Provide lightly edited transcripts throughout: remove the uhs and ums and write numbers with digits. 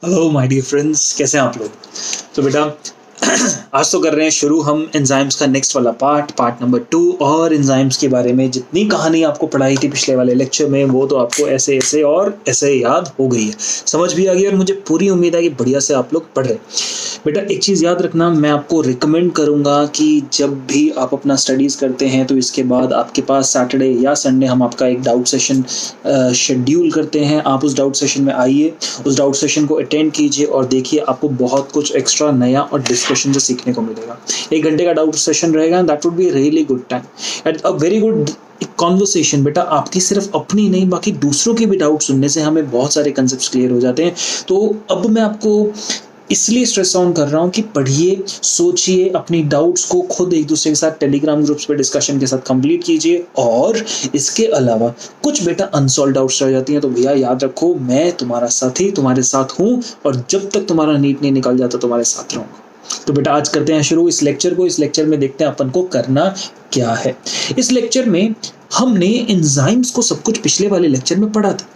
Hello my dear friends, कैसे हैं आप लोग। तो बेटा आज तो कर रहे हैं शुरू हम एंजाइम्स का नेक्स्ट वाला पार्ट नंबर 2। और एंजाइम्स के बारे में जितनी कहानी आपको पढ़ाई थी पिछले वाले लेक्चर में वो तो आपको ऐसे ऐसे और ऐसे याद हो गई है, समझ भी आ गई और मुझे पूरी उम्मीद है कि बढ़िया से आप लोग पढ़ रहे। बेटा एक चीज़ याद रखना, मैं आपको रिकमेंड करूँगा कि जब भी आप अपना स्टडीज़ करते हैं तो इसके बाद आपके पास सैटरडे या संडे हम आपका एक डाउट सेशन शेड्यूल करते हैं। आप उस डाउट सेशन में आइए, उस डाउट सेशन को अटेंड कीजिए और देखिए आपको बहुत कुछ एक्स्ट्रा नया और डिस्कशन से सीखने को मिलेगा। 1 घंटे का डाउट सेशन रहेगा, that would be really good time and a very good conversation. बेटा आपकी सिर्फ अपनी नहीं बाकी दूसरों के भी डाउट सुनने से हमें बहुत सारे कंसेप्ट क्लियर हो जाते हैं। तो अब मैं आपको इसलिए स्ट्रेस ऑन कर रहा हूँ कि पढ़िए, सोचिए, अपनी डाउट्स को खुद एक दूसरे के साथ टेलीग्राम ग्रुप्स पे डिस्कशन के साथ कंप्लीट कीजिए। और इसके अलावा कुछ बेटा अनसॉल्व डाउट्स रह जाती हैं तो भैया याद रखो, मैं तुम्हारा साथी तुम्हारे साथ हूँ और जब तक तुम्हारा नीट नहीं निकल जाता तुम्हारे साथ रहूँगा। तो बेटा आज करते हैं शुरू इस लेक्चर को। इस लेक्चर में देखते हैं अपन को करना क्या है। इस लेक्चर में हमने एंजाइम्स को सब कुछ पिछले वाले लेक्चर में पढ़ा था।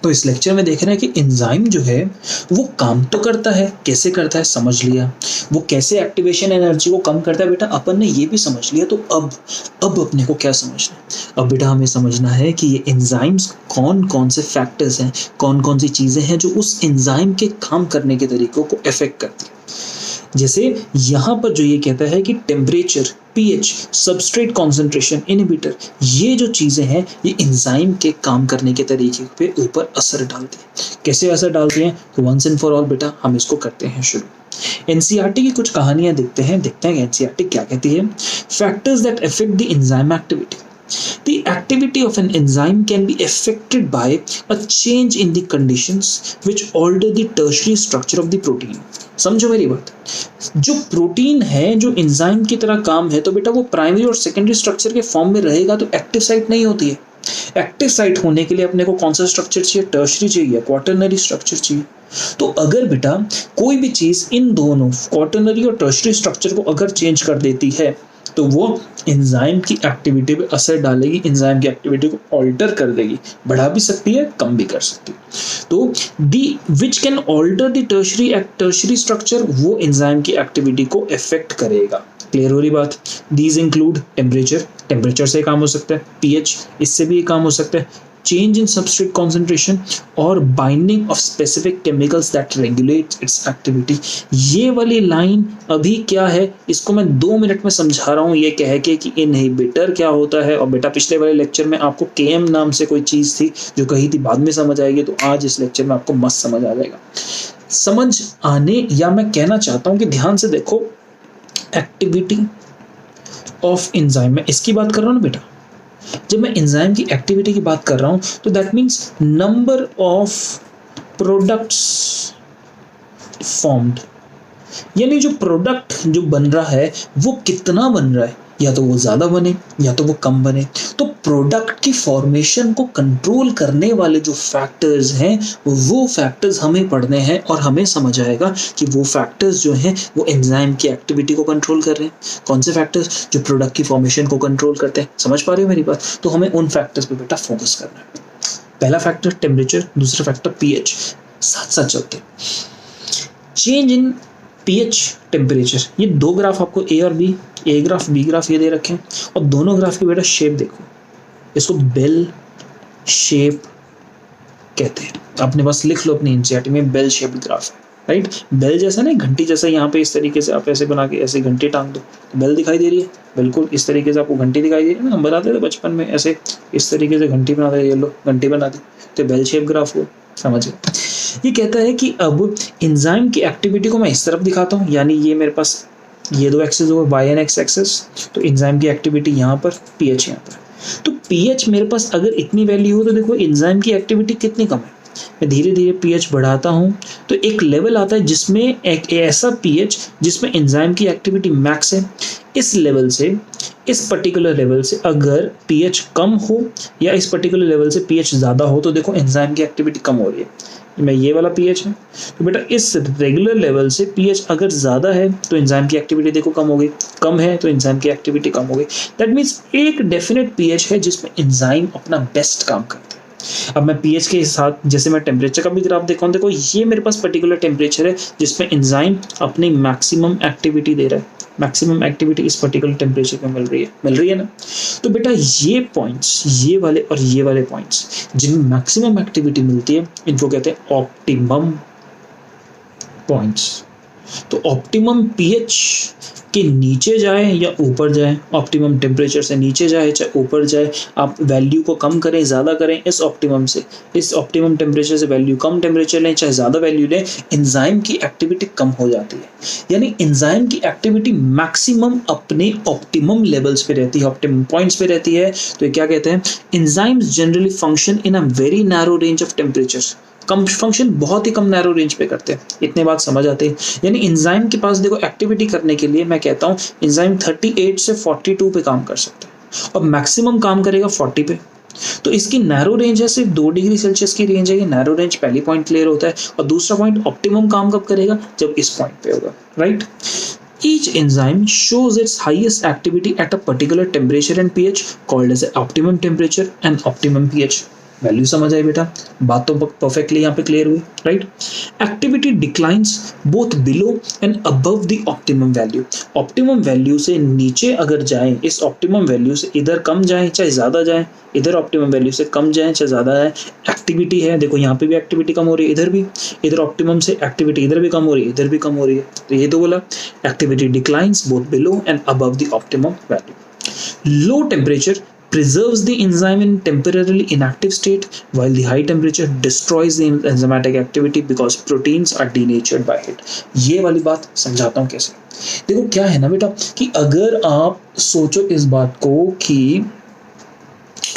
तो इस लेक्चर में देख रहे हैं कि एंजाइम जो है वो काम तो करता है, कैसे करता है समझ लिया, वो कैसे एक्टिवेशन एनर्जी को कम करता है बेटा अपन ने ये भी समझ लिया। तो अब अपने को क्या समझना है? अब बेटा हमें समझना है कि ये एंजाइम्स कौन कौन से फैक्टर्स हैं, कौन कौन सी चीज़ें हैं जो उस एंजाइम के काम करने के तरीकों को अफेक्ट करती है। जैसे यहाँ पर जो ये कहता है कि temperature, pH, substrate concentration, inhibitor, ये जो चीज़ें हैं ये एंजाइम के काम करने के तरीके पे ऊपर असर डालती हैं। कैसे असर डालती हैं तो वंस एंड फॉर ऑल बेटा हम इसको करते हैं शुरू। एनसीईआरटी की कुछ कहानियां देखते हैं कि एनसीईआरटी क्या कहती है। Factors that affect the enzyme activity. The activity of an enzyme can be affected by a change in the conditions which alter the tertiary structure of the protein. समझो मेरी बात, जो प्रोटीन है जो एंजाइम की तरह काम है तो बेटा वो प्राइमरी और सेकेंडरी स्ट्रक्चर के फॉर्म में रहेगा तो एक्टिव साइट नहीं होती है। एक्टिव साइट होने के लिए अपने को कौन सा स्ट्रक्चर चाहिए? टर्शरी चाहिए, क्वाटरनरी स्ट्रक्चर चाहिए। तो अगर बेटा कोई भी चीज़ इन दोनों क्वाटरनरी और टर्शरी स्ट्रक्चर को अगर चेंज कर देती है तो वो एंजाइम की एक्टिविटी पे असर डालेगी, एंजाइम की एक्टिविटी को ऑल्टर कर देगी, बढ़ा भी सकती है कम भी कर सकती है। तो the which can alter the tertiary structure, वो एंजाइम की एक्टिविटी को अफेक्ट करेगा। क्लियर हो रही बात? दीज इंक्लूड टेम्परेचर से काम हो सकता है, पीएच इससे भी काम हो सकता है, change in substrate concentration और binding of specific chemicals that regulate its activity। ये वाली लाइन अभी क्या है इसको मैं 2 मिनट में समझा रहा हूँ ये कह के कि इनहिबिटर क्या होता है। और बेटा पिछले वाले लेक्चर में आपको केएम नाम से कोई चीज़ थी जो कही थी बाद में समझ आएगी, तो आज इस लेक्चर में आपको मस्त समझ आ जाएगा। समझ आने या मैं कहना चाहता हूँ कि ध्यान से देखो, एक्टिविटी ऑफ एंजाइम में इसकी बात कर रहा हूँ ना बेटा। जब मैं एंजाइम की एक्टिविटी की बात कर रहा हूं तो that means number of products formed, यानी जो प्रोडक्ट जो बन रहा है वो कितना बन रहा है, या तो वो ज़्यादा बने या तो वो कम बने। तो प्रोडक्ट की फॉर्मेशन को कंट्रोल करने वाले जो फैक्टर्स हैं वो फैक्टर्स हमें पढ़ने हैं और हमें समझ आएगा कि वो फैक्टर्स जो हैं वो एंजाइम की एक्टिविटी को कंट्रोल कर रहे हैं। कौन से फैक्टर्स? जो प्रोडक्ट की फॉर्मेशन को कंट्रोल करते हैं। समझ पा रहे हो मेरी बात? तो हमें उन फैक्टर्स पे बेटा फोकस करना है। पहला फैक्टर टेम्परेचर, दूसरा फैक्टर पीएच, साथ साथ चलते हैं। चेंज इन पीएच, टेम्परेचर, ये 2 ग्राफ आपको ए और B, A graph B graph ये दे रखे हैं और दोनों ग्राफ की बेटा शेप देखो, इसको बेल शेप कहते हैं। आपने बस लिख लो अपनी एनसीईआरटी में बेल शेप्ड ग्राफ है, राइट। बेल जैसा नहीं, घंटी जैसा, यहाँ पे इस तरीके से आप ऐसे बना के ऐसे घंटी टांग दो तो बेल दिखाई दे रही है, बिल्कुल इस तरीके से आपको घंटी दिखाई दे रही है ना। हम बनाते थे बचपन में ऐसे इस तरीके से घंटी बनाते थे, ये लो घंटी बना दी तो बेल शेप ग्राफ हो, समझ गए। ये कहता है कि अब एंजाइम की एक्टिविटी को मैं इस तरफ दिखाता हूँ, यानी ये मेरे पास ये 2 एक्सेस हो गए, वाई एंड एक्स एक्सेस। तो एंजाइम की एक्टिविटी यहाँ पर, पीएच यहाँ पर। तो पीएच मेरे पास अगर इतनी वैल्यू हो तो देखो एंजाइम की एक्टिविटी कितनी कम है। मैं धीरे धीरे पीएच बढ़ाता हूँ तो एक लेवल आता है जिसमें एक ऐसा पीएच जिसमें एंजाइम की एक्टिविटी मैक्स है। इस लेवल से, इस पर्टिकुलर लेवल से अगर पीएच कम हो या इस पर्टिकुलर लेवल से पीएच ज़्यादा हो तो देखो एंजाइम की एक्टिविटी कम हो रही है। मैं ये वाला पीएच है तो बेटा इस रेगुलर लेवल से पीएच अगर ज़्यादा है तो एंजाइम की एक्टिविटी देखो कम हो गई, कम है तो एंजाइम की एक्टिविटी कम हो गई। दैट मीन्स एक डेफिनेट पीएच है जिसमें एंजाइम अपना बेस्ट काम करता है। अब मैं pH के साथ जैसे मैं टेम्परेचर का भी ग्राफ देखा हूँ, देखो ये मेरे पास पर्टिकुलर टेम्परेचर है जिसमें एंजाइम अपनी मैक्सिमम एक्टिविटी दे रहा है, मैक्सिमम एक्टिविटी इस पर्टिकुलर टेम्परेचर पे मिल रही है ना। तो बेटा ये पॉइंट्स, ये वाले और ये वाले पॉइंट्स जिनमें मैक्सिमम एक्टिविटी मिलती है, इनको कहते हैं ऑप्टिमम पॉइंट्स। तो ऑप्टिमम पीएच के नीचे जाए या ऊपर जाए, ऑप्टिमम टेम्परेचर से नीचे जाए चाहे ऊपर जाए, आप वैल्यू को कम करें ज़्यादा करें इस ऑप्टिमम से, इस ऑप्टिमम टेम्परेचर से वैल्यू कम टेम्परेचर लें चाहे ज़्यादा वैल्यू लें, एंजाइम की एक्टिविटी कम हो जाती है। यानी एंजाइम की एक्टिविटी मैक्सिमम अपने ऑप्टिमम लेवल्स पे रहती है, ऑप्टिमम पॉइंट्स पे रहती है। तो ये क्या कहते हैं, enzymes generally function in a very narrow range of temperature, come function बहुत ही कम नैरो रेंज पे करते हैं। इतने बात समझ आते हैं। यानी एंजाइम के पास देखो एक्टिविटी करने के लिए मैं कहता हूँ एंजाइम 38 से 42 पे काम कर सकता है और मैक्सिमम काम करेगा 40 पे। तो इसकी नैरो रेंज है सिर्फ 2 डिग्री सेल्सियस की रेंज है। ये नैरो रेंज पहली पॉइंट क्लियर होता है। और दूसरा पॉइंट ऑप्टिमम काम कब करेगा, जब इस पॉइंट पे होगा, right. Each enzyme shows its highest activity at a particular temperature and pH called as optimum temperature and optimum pH। Value समझ आई बेटा, बात तो परफेक्टली यहाँ पे क्लियर हुई, right. Activity declines both below and above the optimum value. Optimum value से नीचे अगर जाएं, इस ऑप्टिमम वैल्यू से इधर कम जाएं चाहे ज़्यादा जाएं, इधर ऑप्टिमम वैल्यू से कम जाएं चाहे ज़्यादा जाएं, एक्टिविटी है देखो यहाँ पे भी एक्टिविटी कम हो रही है, इधर भी, इधर ऑप्टिमम से एक्टिविटी इधर भी कम हो रही है, इधर भी कम हो रही है। तो ये तो बोला activity declines both below and above the optimum value. Low temperature preserves the enzyme in temporarily inactive state while the high temperature destroys the enzymatic activity because proteins are denatured by heat। ये वाली बात समझाता हूँ कैसे। देखो क्या है ना बेटा कि अगर आप सोचो इस बात को कि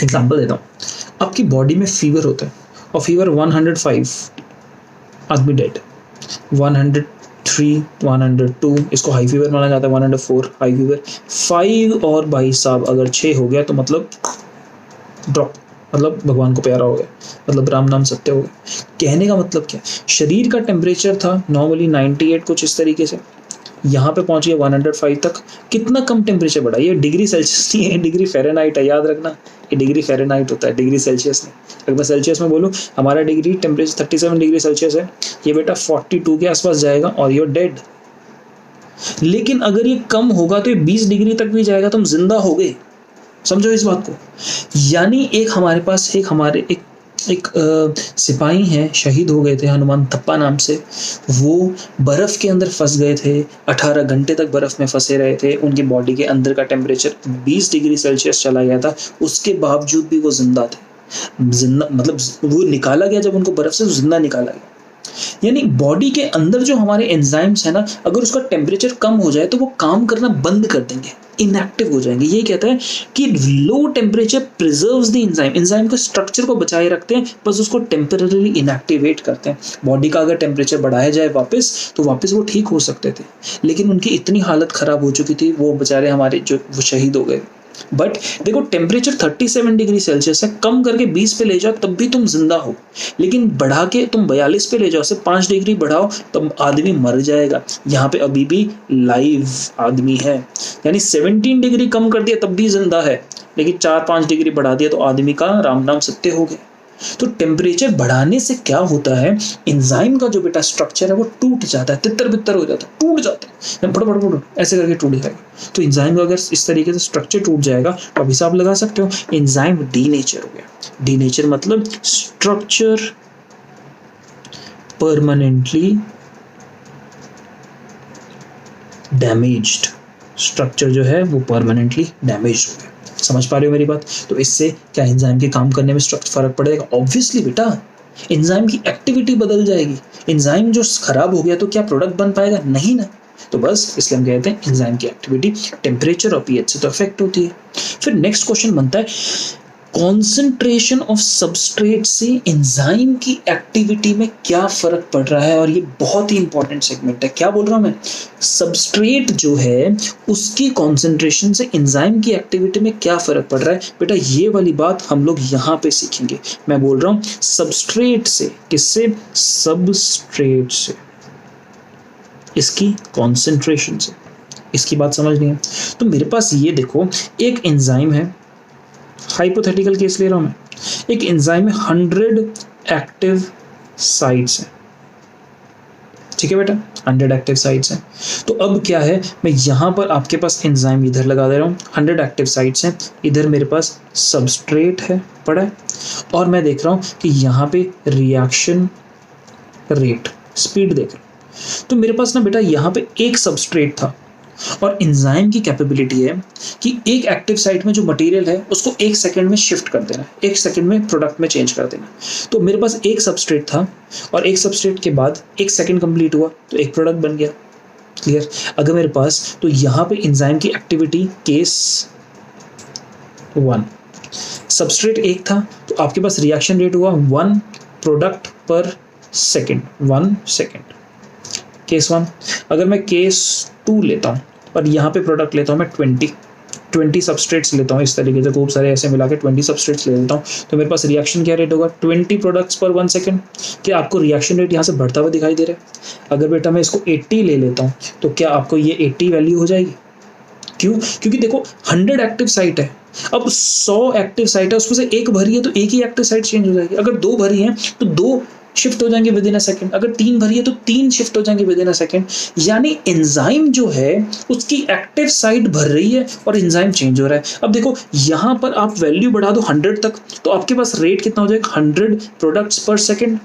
एग्जांपल देता हूँ, आपकी बॉडी में फीवर होता है और फीवर 105 आदमी डेड, 103 102 इसको हाई फीवर माना जाता है, 104 हाई फीवर, 5 और भाई साहब अगर 6 हो गया तो मतलब ड्रॉप, मतलब भगवान को प्यारा हो गया, मतलब राम नाम सत्य हो गया। कहने का मतलब क्या, शरीर का टेम्परेचर था नॉर्मली 98 कुछ इस तरीके से, यहाँ पे पहुंच गया 105 तक। कितना कम टेम्परेचर बढ़ा, ये डिग्री सेल्सियस नहीं है, डिग्री फ़ारेनहाइट है, याद रखना ये डिग्री फ़ारेनहाइट होता है, डिग्री सेल्सियस नहीं। अगर मैं सेल्सियस में बोलूँ, हमारा डिग्री टेम्परेचर 37 डिग्री सेल्सियस है, ये बेटा 42 के आसपास जाएगा और यूर डेड। लेकिन अगर ये कम होगा तो ये 20 डिग्री तक भी जाएगा, तुम जिंदा हो गए। समझो इस बात को। यानी एक हमारे पास एक सिपाही हैं, शहीद हो गए थे हनुमान थप्पा नाम से, वो बर्फ़ के अंदर फंस गए थे, 18 घंटे तक बर्फ़ में फंसे रहे थे, उनकी बॉडी के अंदर का टेम्परेचर 20 डिग्री सेल्सियस चला गया था, उसके बावजूद भी वो जिंदा थे। जिंदा मतलब वो निकाला गया, जब उनको बर्फ़ से जिंदा निकाला गया। यानी बॉडी के अंदर जो हमारे एंजाइम्स है ना, अगर उसका टेम्परेचर कम हो जाए तो वो काम करना बंद कर देंगे, इनएक्टिव हो जाएंगे। ये कहता है कि low temperature preserves the enzyme, enzyme के स्ट्रक्चर को बचाए रखते हैं, बस उसको टेम्पररीली इनएक्टिवेट करते हैं। बॉडी का अगर टेम्परेचर बढ़ाया जाए वापस, तो वापस वो ठीक हो सकते थे, लेकिन उनकी इतनी हालत खराब हो चुकी थी, वो बेचारे हमारे जो वो शहीद हो गए। बट देखो टेम्परेचर 37 डिग्री सेल्सियस है, कम करके 20 पे ले जाओ तब भी तुम जिंदा हो, लेकिन बढ़ा के तुम 42 पे ले जाओ, सिर्फ 5 डिग्री बढ़ाओ तब आदमी मर जाएगा। यहाँ पे अभी भी लाइव आदमी है, यानी 17 डिग्री कम कर दिया तब भी जिंदा है, लेकिन 4-5 डिग्री बढ़ा दिया तो आदमी का राम नाम सत्य हो गया। तो टेम्परेचर बढ़ाने से क्या होता है, एंजाइम का जो बेटा स्ट्रक्चर है वो टूट जाता है, तितर बितर हो जाता है, टूट जाता है, फटाफट ऐसे करके टूट जाएगा। तो एंजाइम का अगर इस तरीके से स्ट्रक्चर टूट जाएगा तो अभी आप लगा सकते हो एंजाइम डीनेचर हो गया। डीनेचर मतलब स्ट्रक्चर परमानेंटली डैमेज्ड, स्ट्रक्चर जो है वो परमानेंटली डैमेज हो गया। समझ पा रहे हो मेरी बात। तो इससे क्या एंजाइम के काम करने में स्ट्रक्चर फर्क पड़ेगा? ऑब्वियसली बेटा, एंजाइम की एक्टिविटी बदल जाएगी। एंजाइम जो खराब हो गया तो क्या प्रोडक्ट बन पाएगा? नहीं ना। तो बस इसलिए हम कहते हैं एंजाइम की एक्टिविटी टेम्परेचर और पीएच से तो अफेक्ट होती है। फिर नेक्स्ट क्वेश्चन बनता है, कॉन्सेंट्रेशन ऑफ सबस्ट्रेट से एंजाइम की एक्टिविटी में क्या फर्क पड़ रहा है? और ये बहुत ही इंपॉर्टेंट सेगमेंट है। क्या बोल रहा हूं मैं? सबस्ट्रेट जो है उसकी कॉन्सेंट्रेशन से एंजाइम की एक्टिविटी में क्या फर्क पड़ रहा है? बेटा ये वाली बात हम लोग यहाँ पे सीखेंगे। मैं बोल रहा हूँ सबस्ट्रेट से, किससे? सबस्ट्रेट से, इसकी कॉन्सेंट्रेशन से। इसकी बात समझनी है। तो मेरे पास ये देखो, एक एंजाइम है, हाइपोथेटिकल केस ले रहा हूं मैं, एक एंजाइम में 100 एक्टिव साइट्स हैं, ठीक है बेटा, 100 एक्टिव साइट्स हैं। तो अब क्या है, मैं यहाँ पर आपके पास एंजाइम इधर लगा दे रहा हूँ, 100 एक्टिव साइट्स हैं, इधर मेरे पास सबस्ट्रेट है पड़ा है, और मैं देख रहा हूँ कि यहाँ पे रिएक्शन रेट स्पीड देख रहा हूँ। तो मेरे पास ना बेटा यहाँ पे एक सबस्ट्रेट था, और एंजाइम की कैपेबिलिटी है कि एक एक्टिव साइट में जो मटेरियल है उसको 1 सेकंड में शिफ्ट कर देना, 1 सेकंड में प्रोडक्ट में चेंज कर देना। तो मेरे पास एक सबस्ट्रेट था, और एक सबस्ट्रेट के बाद 1 सेकंड कंप्लीट हुआ तो एक प्रोडक्ट बन गया। क्लियर? अगर मेरे पास, तो यहाँ पे एंजाइम की एक्टिविटी केस 1, सबस्ट्रेट एक था तो आपके पास रिएक्शन रेट हुआ 1 प्रोडक्ट पर सेकेंड, 1 सेकेंड, केस 1। अगर मैं केस 2 लेता हूँ और यहाँ पे प्रोडक्ट लेता हूँ मैं 20 सबस्ट्रेट्स लेता हूँ, इस तरीके से खूब सारे ऐसे मिला के 20 सबस्ट्रेट्स ले लेता हूँ, तो मेरे पास रिएक्शन क्या रेट होगा, 20 प्रोडक्ट्स पर 1 सेकेंड। क्या आपको रिएक्शन रेट यहाँ से बढ़ता हुआ दिखाई दे रहा है? अगर बेटा मैं इसको 80 ले लेता हूँ तो क्या आपको ये 80 वैल्यू हो जाएगी? क्यों? क्योंकि देखो 100 एक्टिव साइट है, अब 100 एक्टिव साइट है, उसमें से एक भरी है तो एक ही एक्टिव साइट चेंज हो जाएगी। अगर 2 भरी हैं तो 2 शिफ्ट हो जाएंगे विद इन अ सेकेंड, अगर 3 भरी है तो 3 शिफ्ट हो जाएंगे विद इन अ सेकेंड। यानी एंजाइम जो है उसकी एक्टिव साइट भर रही है और एंजाइम चेंज हो रहा है। अब देखो यहाँ पर आप वैल्यू बढ़ा दो 100 तक, तो आपके पास रेट कितना हो जाएगा, 100 प्रोडक्ट्स पर सेकेंड।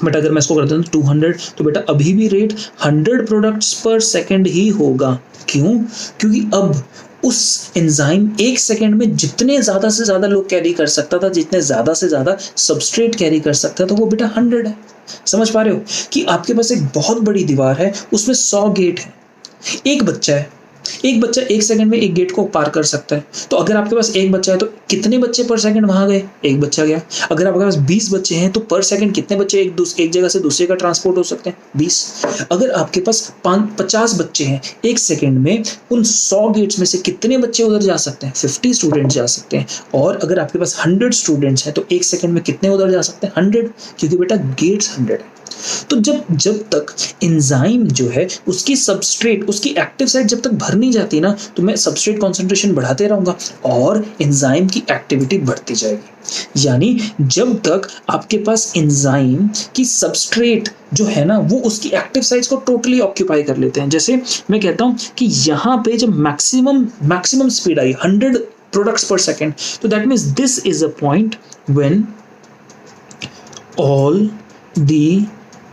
बट अगर मैं इसको कर देता हूँ 200, तो बेटा अभी भी रेट 100 प्रोडक्ट्स पर सेकेंड ही होगा। क्यों? क्योंकि अब उस एंजाइम 1 सेकेंड में जितने ज़्यादा से ज़्यादा लोग कैरी कर सकता था, जितने ज़्यादा से ज़्यादा सबस्ट्रेट कैरी कर सकता था, वो बेटा 100 है। समझ पा रहे हो कि आपके पास एक बहुत बड़ी दीवार है, उसमें 100 गेट है, एक बच्चा है, एक बच्चा 1 सेकंड में एक गेट को पार कर सकता है। तो अगर आपके पास एक बच्चा है तो कितने बच्चे पर सेकंड वहां गए, एक बच्चा गया। अगर आपके पास 20 बच्चे हैं तो पर सेकंड कितने बच्चे एक जगह से दूसरे का ट्रांसपोर्ट हो सकते हैं, 20। अगर आपके पास 50 बच्चे हैं 1 सेकंड में, उन 100 गेट्स में से कितने बच्चे उधर जा सकते हैं, 50 स्टूडेंट्स जा सकते हैं। और अगर आपके पास 100 स्टूडेंट्स हैं तो 1 सेकंड में कितने उधर जा सकते हैं, 100, क्योंकि बेटा गेट्स 100 है। तो जब तक एंजाइम जो है उसकी सबस्ट्रेट, उसकी एक्टिव साइट जब तक भर नहीं जाती ना, तो मैं सबस्ट्रेट कॉन्सेंट्रेशन बढ़ाते रहूंगा और एंजाइम की एक्टिविटी बढ़ती जाएगी। यानी जब तक आपके पास एंजाइम की सबस्ट्रेट जो है ना वो उसकी एक्टिव साइट्स को टोटली ऑक्यूपाई कर लेते हैं। जैसे मैं कहता हूं कि यहाँ पे जब मैक्सिमम स्पीड आई 100 प्रोडक्ट्स पर सेकेंड, तो that means this is a point when all the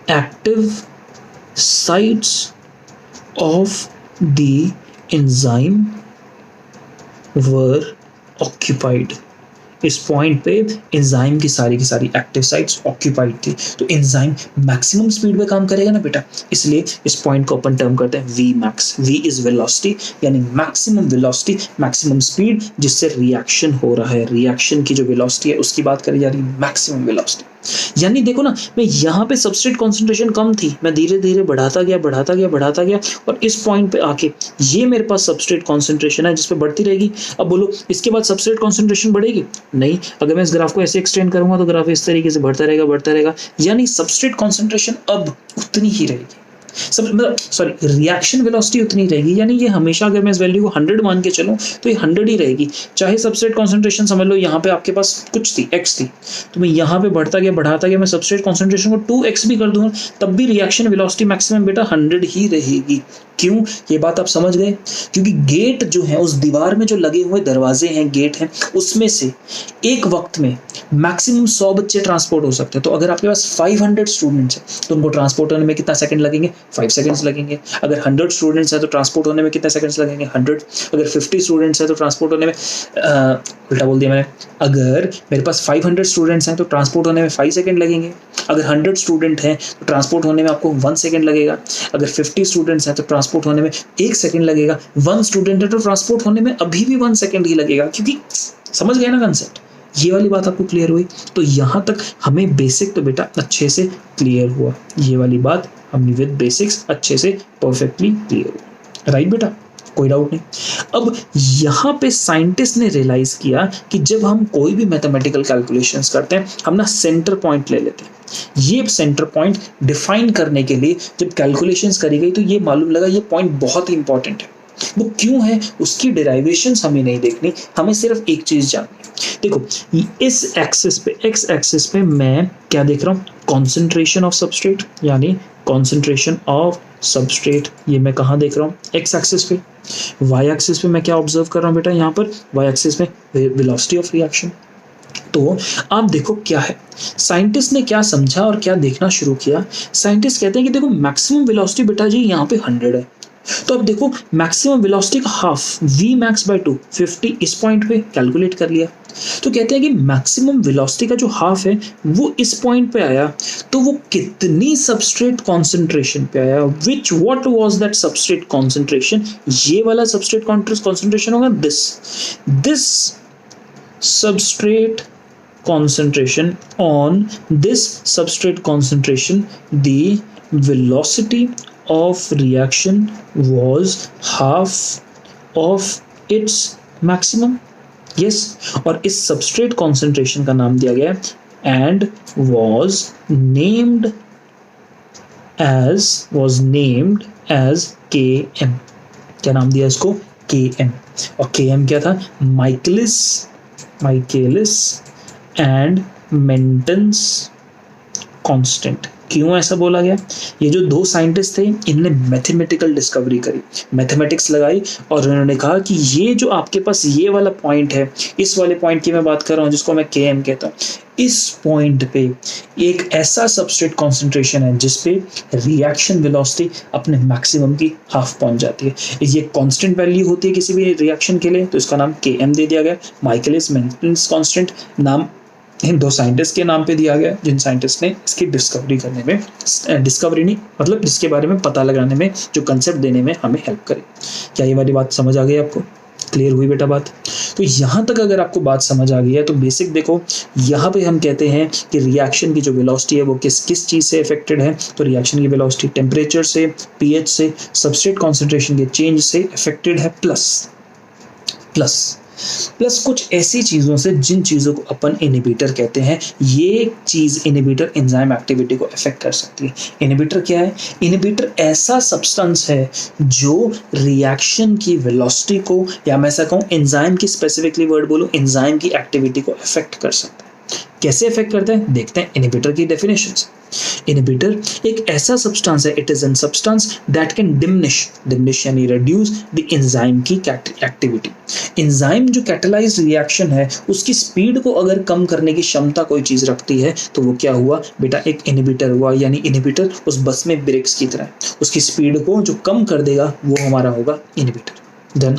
active sites of the enzyme were occupied। इस पॉइंट पे एंजाइम की सारी एक्टिव साइट्स ऑक्यूपाइड थी। तो एंजाइम मैक्सिमम स्पीड पे काम करेगा ना बेटा, इसलिए इस पॉइंट को अपन टर्म करते हैं V max. V is velocity, यानी मैक्सिमम वेलोसिटी, मैक्सिमम स्पीड जिससे रिएक्शन हो रहा है, रिएक्शन की जो वेलोसिटी है उसकी बात करी जा रही है, मैक्सिमम वेलोसिटी। यानी देखो ना, मैं यहाँ पे सबस्ट्रेट कॉन्सेंट्रेशन कम थी, मैं धीरे धीरे बढ़ाता गया और इस पॉइंट पे आके ये मेरे पास सबस्ट्रेट कॉन्सेंट्रेशन है जिसपे बढ़ती रहेगी। अब बोलो इसके बाद सबस्ट्रेट कॉन्सेंट्रेशन बढ़ेगी? नहीं। अगर मैं इस ग्राफ को ऐसे एक्सटेंड करूंगा तो ग्राफ इस तरीके से बढ़ता रहेगा, यानी सबस्ट्रेट कॉन्सेंट्रेशन अब उतनी ही रहेगी, रिएक्शन वेलोसिटी उतनी रहेगी। यानी ये हमेशा, अगर मैं इस वैल्यू को 100 मान के चलूं तो ये 100 ही रहेगी, चाहे सबस्ट्रेट कॉन्सेंट्रेशन समझ लो यहाँ पे आपके पास कुछ थी, x थी, तो मैं यहाँ पे बढ़ाता गया, मैं सबस्ट्रेट कॉन्सेंट्रेशन को 2x भी कर दूंगा तब भी रिएक्शन वेलोसिटी मैक्सिमम बेटा 100 ही रहेगी। क्यों? ये बात आप समझ गए? क्योंकि गेट जो है, उस दीवार में जो लगे हुए दरवाजे हैं, गेट हैं, उसमें से एक वक्त में मैक्सिमम 100 बच्चे ट्रांसपोर्ट हो सकते हैं। तो अगर आपके पास 500 स्टूडेंट्स हैं तो उनको ट्रांसपोर्ट होने में कितना सेकंड लगेंगे, 5 सेकंड्स लगेंगे। अगर 100 स्टूडेंट्स हैं तो ट्रांसपोर्ट होने में कितने सेकंड्स लगेंगे, 100। अगर 50 स्टूडेंट्स हैं तो ट्रांसपोर्ट होने में उल्टा बोल दिया मैंने, अगर मेरे पास 500 स्टूडेंट्स हैं तो ट्रांसपोर्ट होने में 5 सेकंड लगेंगे। अगर 100 स्टूडेंट हैं तो ट्रांसपोर्ट होने में आपको 1 सेकंड लगेगा। अगर 50 स्टूडेंट्स हैं तो ट्रांसपोर्ट होने में 1 सेकंड लगेगा। 1 स्टूडेंट है तो ट्रांसपोर्ट होने में अभी भी 1 सेकंड ही लगेगा। क्योंकि समझ गए ना कंसेप्ट? ये वाली बात आपको क्लियर हुई? तो यहाँ तक हमें बेसिक तो बेटा अच्छे से क्लियर हुआ, ये वाली बात हमें विद बेसिक्स अच्छे से परफेक्टली क्लियर हुआ, राइट बेटा? कोई डाउट नहीं। अब यहाँ पे साइंटिस्ट ने रियलाइज किया कि जब हम कोई भी मैथमेटिकल कैलकुलेशंस करते हैं, हम ना सेंटर पॉइंट ले लेते हैं। ये सेंटर पॉइंट डिफाइन करने के लिए जब कैलकुलेशंस करी गई तो ये मालूम लगा ये पॉइंट बहुत ही इंपॉर्टेंट है। वो क्यों है उसकी डेरिवेशंस हमें नहीं देखनी, हमें सिर्फ एक चीज जाननी है देखो इस एक्सिस पे, एक्स एक्सिस पे मैं क्या देख रहा हूँ, कॉन्सेंट्रेशन ऑफ सबस्ट्रेट, यानी कॉन्सेंट्रेशन ऑफ सबस्ट्रेट, ये मैं कहाँ देख रहा हूँ, एक्स एक्सिस पे। वाई एक्सिस पे मैं क्या ऑब्जर्व कर रहा हूँ बेटा, यहाँ पर वाई एक्सिस में वेलोसिटी ऑफ रिएक्शन। तो आप देखो क्या है, साइंटिस्ट ने क्या समझा और क्या देखना शुरू किया। साइंटिस्ट कहते हैं कि देखो मैक्सिमम वेलोसिटी बेटा जी यहाँ पे 100 है, तो अब देखो मैक्सिमम वेलोसिटी का हाफ v max by 2 50 इस पॉइंट पे कैलकुलेट कर लिया। तो कहते हैं कि मैक्सिमम वेलोसिटी का जो हाफ है वो इस पॉइंट पे आया, तो वो कितनी सबस्ट्रेट कॉन्सेंट्रेशन पे आया, विच what was that substrate concentration, ये वाला सबस्ट्रेट कॉन्सेंट्रेशन होगा this substrate concentration. On this substrate concentration, the velocity of reaction was half of its maximum. Yes, और इस substrate concentration का नाम दिया गया and was named as Km. क्या नाम दिया इसको, Km। और Km क्या था, Michaelis एंड मेंटेंस कांस्टेंट। क्यों ऐसा बोला गया, ये जो दो साइंटिस्ट थे इनने मैथमेटिकल डिस्कवरी करी, मैथमेटिक्स लगाई और उन्होंने कहा कि ये जो आपके पास ये वाला पॉइंट है, इस वाले पॉइंट की मैं बात कर रहा हूँ जिसको मैं Km कहता हूँ, इस पॉइंट पे एक ऐसा सबस्ट्रेट कॉन्सेंट्रेशन है जिसपे रिएक्शन वेलोसिटी अपने मैक्सिमम की हाफ पहुंच जाती है। ये कांस्टेंट वैल्यू होती है किसी भी रिएक्शन के लिए, तो इसका नाम Km दे दिया गया। माइकलिस मेंटेन कांस्टेंट नाम इन दो साइंटिस्ट के नाम पे दिया गया, जिन साइंटिस्ट ने इसकी डिस्कवरी करने में, डिस्कवरी नहीं मतलब इसके बारे में पता लगाने में, जो कंसेप्ट देने में हमें हेल्प करे। क्या ये वाली बात समझ आ गई आपको, क्लियर हुई बेटा बात? तो यहाँ तक अगर आपको बात समझ आ गई है तो बेसिक देखो, यहाँ पे हम कहते हैं कि रिएक्शन की जो वेलोसिटी है वो किस किस चीज़ से अफेक्टेड है, तो रिएक्शन की वेलोसिटी टेम्परेचर से, पीएच से, सबस्ट्रेट कॉन्सेंट्रेशन के चेंज से अफेक्टेड है, प्लस कुछ ऐसी चीज़ों से जिन चीज़ों को अपन इनहिबिटर कहते हैं। ये चीज़ इनहिबिटर एंजाइम एक्टिविटी को अफेक्ट कर सकती है। इनहिबिटर क्या है, इनहिबिटर ऐसा सब्सटेंस है जो रिएक्शन की वेलोसिटी को, या मैं ऐसा कहूँ एंजाइम की स्पेसिफिकली वर्ड बोलूँ, एंजाइम की एक्टिविटी को अफेक्ट कर सकता है। कैसे अफेक्ट करते हैं देखते हैं इनहिबिटर की डेफिनेशन से। इनहिबिटर एक ऐसा सब्सटेंस है, it is an substance that can diminish यानी रिड्यूस द एंजाइम की एक्टिविटी। एंजाइम जो कैटालाइज रिएक्शन है उसकी स्पीड को अगर कम करने की क्षमता कोई चीज रखती है तो वो क्या हुआ बेटा, एक इनहिबिटर हुआ। यानी इनहिबिटर उस बस में ब्रेक्स की तरह, उसकी स्पीड को जो कम कर देगा वो हमारा होगा इनहिबिटर। डन।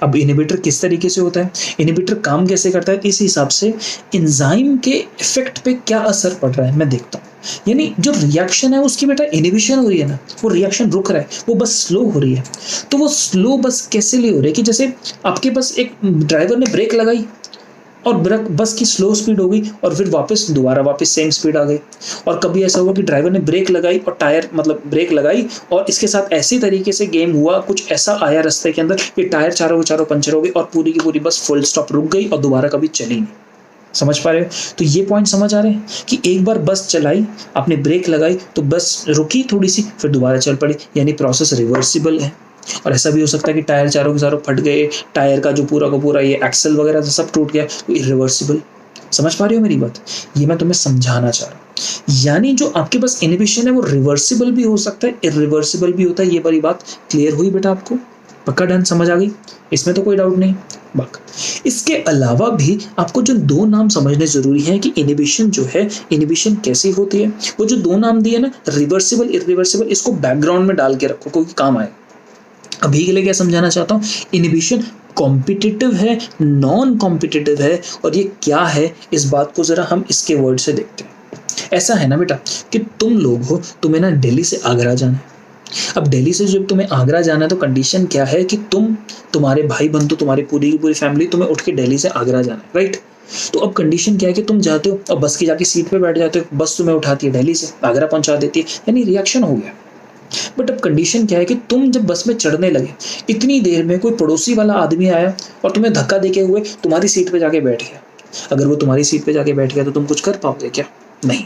अब इनहिबिटर किस तरीके से होता है, इनहिबिटर काम कैसे करता है, इस हिसाब से एंजाइम के इफेक्ट पे क्या असर पड़ रहा है मैं देखता हूँ। यानी जो रिएक्शन है उसकी बेटा इनहिबिशन हो रही है ना, वो रिएक्शन रुक रहा है, वो बस स्लो हो रही है। तो वो स्लो बस कैसे लिए हो रही है कि जैसे आपके पास एक ड्राइवर ने ब्रेक लगाई और बस की स्लो स्पीड हो गई और फिर वापस सेम स्पीड आ गई। और कभी ऐसा हुआ कि ड्राइवर ने ब्रेक लगाई और टायर ब्रेक लगाई और इसके साथ ऐसी तरीके से गेम हुआ, कुछ ऐसा आया रास्ते के अंदर कि टायर चारों के चारों पंचर हो गई और पूरी की पूरी बस फुल स्टॉप रुक गई और दोबारा कभी चली नहीं। समझ पा रहे हो? तो ये पॉइंट समझ आ रहे हैं कि एक बार बस चलाई, आपने ब्रेक लगाई तो बस रुकी थोड़ी सी, फिर दोबारा चल पड़ी, यानी प्रोसेस रिवर्सिबल है। और ऐसा भी हो सकता है कि टायर चारों के चारों फट गए, टायर का जो पूरा का पूरा ये एक्सल वगैरह सब टूट गया, तो इरिवर्सिबल। समझ पा रहे हो मेरी बात? ये मैं तुम्हें समझाना चाह रहा हूँ। यानी जो आपके पास इनहिबिशन है वो रिवर्सिबल भी हो सकता है, इरिवर्सिबल भी होता है। ये वाली बात क्लियर हुई बेटा आपको? पक्का डन, समझ आ गई? इसमें तो कोई डाउट नहीं। बाक इसके अलावा भी आपको जो दो नाम समझने जरूरी है कि इनहिबिशन जो है, इनहिबिशन कैसी होती है। वो जो दो नाम दिए ना, रिवर्सिबल, इरिवर्सिबल, इसको बैकग्राउंड में डाल के रखो क्योंकि काम आए। अभी के लिए क्या समझाना चाहता हूँ, इनहिबिशन कॉम्पिटिटिव है, नॉन कॉम्पिटिटिव है, और ये क्या है इस बात को जरा हम इसके वर्ड से देखते हैं। ऐसा है ना बेटा कि तुम लोग हो, तुम्हें ना दिल्ली से आगरा जाना है। अब दिल्ली से जब तुम्हें आगरा जाना है तो कंडीशन क्या है कि तुम्हारे भाई बंधु, तुम्हारी पूरी की पूरी फैमिली, तुम्हें उठ के दिल्ली से आगरा जाना है, राइट? तो अब कंडीशन क्या है कि तुम जाते हो और बस की जाके सीट पे बैठ जाते हो, बस तुम्हें उठाती है दिल्ली से आगरा पहुंचा देती है, यानी रिएक्शन हो गया। बट अब कंडीशन क्या है कि तुम जब बस में चढ़ने लगे, इतनी देर में कोई पड़ोसी वाला आदमी आया और तुम्हें धक्का देके हुए तुम्हारी सीट पे जाके बैठ गया। अगर वो तुम्हारी सीट पे जाके बैठ गया तो तुम कुछ कर पाओगे क्या? नहीं,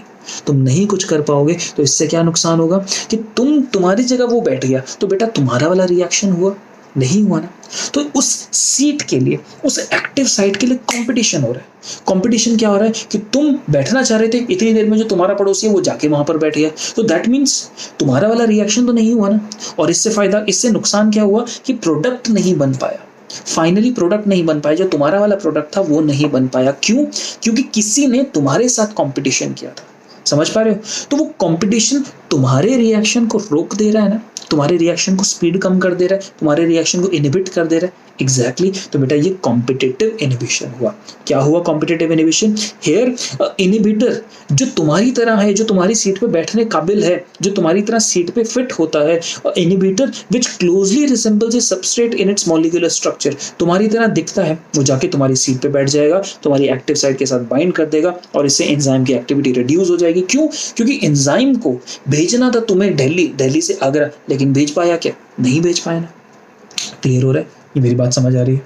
तुम नहीं कुछ कर पाओगे। तो इससे क्या नुकसान होगा कि तुम्हारी जगह वो बैठ गया तो बेटा तुम्हारा वाला रिएक्शन हुआ, नहीं हुआ ना। तो उस सीट के लिए, उस एक्टिव साइट के लिए कंपटीशन हो रहा है। कंपटीशन क्या हो रहा है कि तुम बैठना चाह रहे थे, इतनी देर में जो तुम्हारा पड़ोसी है वो जाके वहां पर बैठ गया, तो दैट मीन्स तुम्हारा वाला रिएक्शन तो नहीं हुआ ना। और इससे नुकसान क्या हुआ कि प्रोडक्ट नहीं बन पाया, फाइनली प्रोडक्ट नहीं बन पाया, जो तुम्हारा वाला प्रोडक्ट था वो नहीं बन पाया। क्यों? क्योंकि किसी ने तुम्हारे साथ कंपटीशन किया था। समझ पा रहे हो? तो वो कंपटीशन तुम्हारे रिएक्शन को रोक दे रहा है ना, तुम्हारे रिएक्शन को स्पीड कम कर दे रहा है, तुम्हारे रिएक्शन को इनहिबिट कर दे रहा है। एग्जैक्टली तो बेटा ये कॉम्पिटिटिव इनहिबिशन हुआ। क्या हुआ कॉम्पिटिटिव इनहिबिशन? हियर इनहिबिटर जो तुम्हारी तरह है, जो तुम्हारी सीट पे बैठने काबिल है, जो तुम्हारी तरह सीट पे फिट होता है, inhibitor which closely resembles A substrate in its molecular structure, तुम्हारी तरह दिखता है, वो जाके तुम्हारी सीट पे बैठ जाएगा, तुम्हारी एक्टिव साइट के साथ बाइंड कर देगा और इससे एंजाइम की एक्टिविटी रिड्यूस हो जाएगी। क्यों? क्योंकि एंजाइम को भेजना था तुम्हें दिल्ली से आगरा, लेकिन भेज पाया क्या? नहीं भेज पाया ना। क्लियर हो रहा है? ये मेरी बात समझ आ रही है?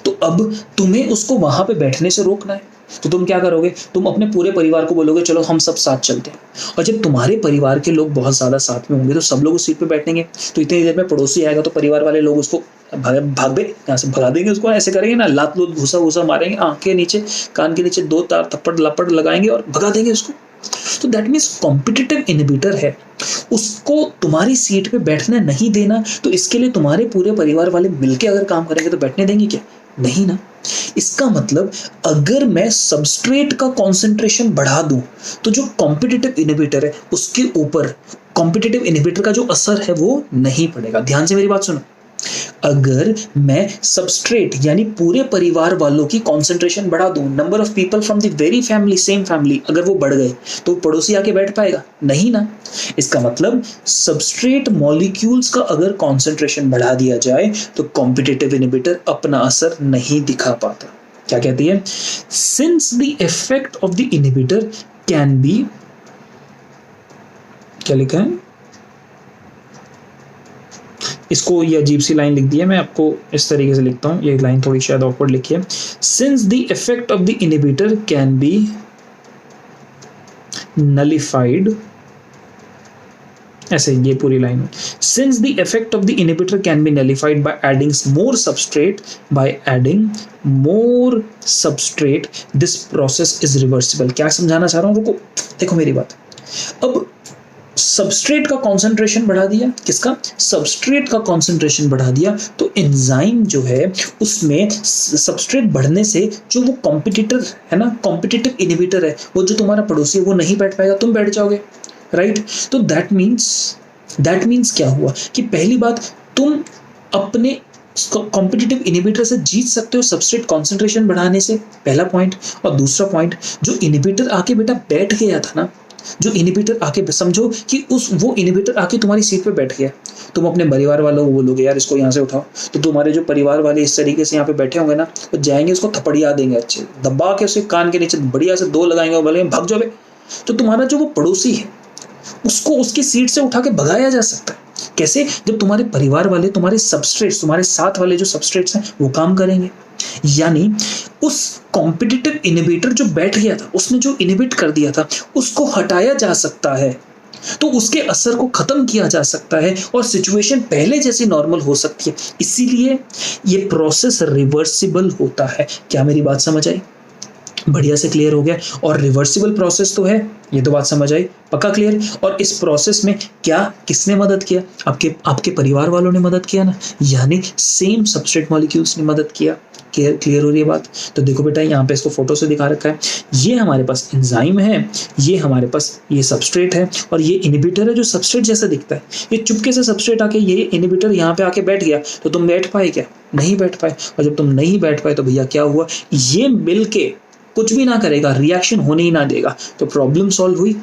तो अब तुम्हें उसको वहां पे बैठने से रोकना है, तो तुम क्या करोगे? तुम अपने पूरे परिवार को बोलोगे चलो हम सब साथ चलते हैं। और जब तुम्हारे परिवार के लोग बहुत ज्यादा साथ में होंगे तो सब लोग उस सीट पे बैठेंगे, तो इतनी देर में पड़ोसी आएगा तो परिवार वाले लोग उसको भाग यहाँ से भगा देंगे, उसको ऐसे करेंगे ना, लात लूत घुसा मारेंगे, आंख के नीचे कान के नीचे 2 तार थप्पड़ लपड़ लगाएंगे और भगा देंगे उसको। तो दैट मीन्स कॉम्पिटिटिव इनहिबिटर है, उसको तुम्हारी सीट पे बैठने नहीं देना। तो इसके लिए तुम्हारे पूरे परिवार वाले मिलके अगर काम करेंगे तो बैठने देंगे क्या? नहीं ना। इसका मतलब अगर मैं सबस्ट्रेट का कॉन्सेंट्रेशन बढ़ा दूं तो जो कॉम्पिटिटिव इनहिबिटर है उसके ऊपर कॉम्पिटिटिव इनहिबिटर का जो असर है वो नहीं पड़ेगा। ध्यान से मेरी बात सुनो। अगर मैं सबस्ट्रेट यानी पूरे परिवार वालों की कॉन्सेंट्रेशन बढ़ा दूं, number of people from the very family, same family, अगर वो बढ़ गए तो पड़ोसी आके बैठ पाएगा? नहीं ना। इसका मतलब सबस्ट्रेट मॉलिक्यूल्स का अगर कॉन्सेंट्रेशन बढ़ा दिया जाए तो कॉम्पिटिटिव इनहिबिटर अपना असर नहीं दिखा पाता। क्या कहती है? Since the effect of the inhibitor can be, क्या लिखा है इसको, ये अजीब सी लाइन लिख दी है, मैं आपको इस तरीके से लिखता हूँ, ये लाइन थोड़ी शायद ऑकवर्ड लिखी है। Since the effect of the inhibitor can be nullified, ऐसे ये पूरी लाइन है। Since the effect of the inhibitor can be nullified by adding more substrate, this process is reversible. क्या समझाना चाह रहा हूँ? रुको, देखो मेरी बात। अब सबस्ट्रेट का कॉन्सेंट्रेशन बढ़ा दिया, किसका? सबस्ट्रेट का कॉन्सेंट्रेशन बढ़ा दिया, तो एंजाइम जो है उसमें सबस्ट्रेट बढ़ने से जो वो कॉम्पिटिटर है ना, कॉम्पिटिटिव इनहिबिटर है, वो जो तुम्हारा पड़ोसी है वो नहीं बैठ पाएगा, तुम बैठ जाओगे, राइट? तो दैट मीन्स क्या हुआ कि पहली बात, तुम अपने कॉम्पिटिटिव इनहिबिटर से जीत सकते हो सबस्ट्रेट कॉन्सेंट्रेशन बढ़ाने से, पहला पॉइंट। और दूसरा पॉइंट, जो इनहिबिटर आके बेटा बैठ गया था ना, जो इनहिबिटर आके, समझो कि वो इनहिबिटर आके तुम्हारी सीट पे बैठ गया, तुम अपने परिवार वालों को बोलोगे यार इसको यहाँ से उठाओ, तो तुम्हारे जो परिवार वाले इस तरीके से यहाँ पे बैठे होंगे ना, वो जाएंगे उसको थपड़िया देंगे, अच्छे दबा के उसके कान के नीचे बढ़िया से 2 लगाएंगे और बोलेंगे भाग जाओ। तो तुम्हारा जो वो पड़ोसी है उसको उसकी सीट से उठा के भगाया जा सकता है। कैसे? जब तुम्हारे परिवार वाले, तुम्हारे सबस्ट्रेट्स, तुम्हारे साथ वाले जो सबस्ट्रेट्स हैं वो काम करेंगे। यानी उस कॉम्पिटिटिव इनहिबिटर जो बैठ गया था, उसने जो इनहिबिट कर दिया था, उसको हटाया जा सकता है, तो उसके असर को खत्म किया जा सकता है और सिचुएशन पहले जैसी नॉर्मल हो सकती है। इसीलिए ये प्रोसेस रिवर्सिबल होता है। क्या मेरी बात समझ आई? बढ़िया से क्लियर हो गया। और रिवर्सिबल प्रोसेस तो है, ये तो बात समझ आई, पक्का क्लियर। और इस प्रोसेस में क्या किसने मदद किया? आपके परिवार वालों ने मदद किया ना, यानी सेम सबस्ट्रेट मॉलिक्यूल्स ने मदद किया। क्लियर हो रही है बात? तो देखो बेटा, यहाँ पे इसको फोटो से दिखा रखा है, ये हमारे पास एंजाइम है, ये हमारे पास ये सबस्ट्रेट है, और ये इनहिबिटर है जो सबस्ट्रेट जैसा दिखता है। ये चुपके से सबस्ट्रेट आके, ये इनहिबिटर यहाँ पे आके बैठ गया, तो तुम बैठ पाए क्या? नहीं बैठ पाए। और जब तुम नहीं बैठ पाए तो भैया क्या हुआ? ये मिलके कुछ भी ना करेगा, रिएक्शन होने ही ना देगा, तो प्रॉब्लम सॉल्व हुई।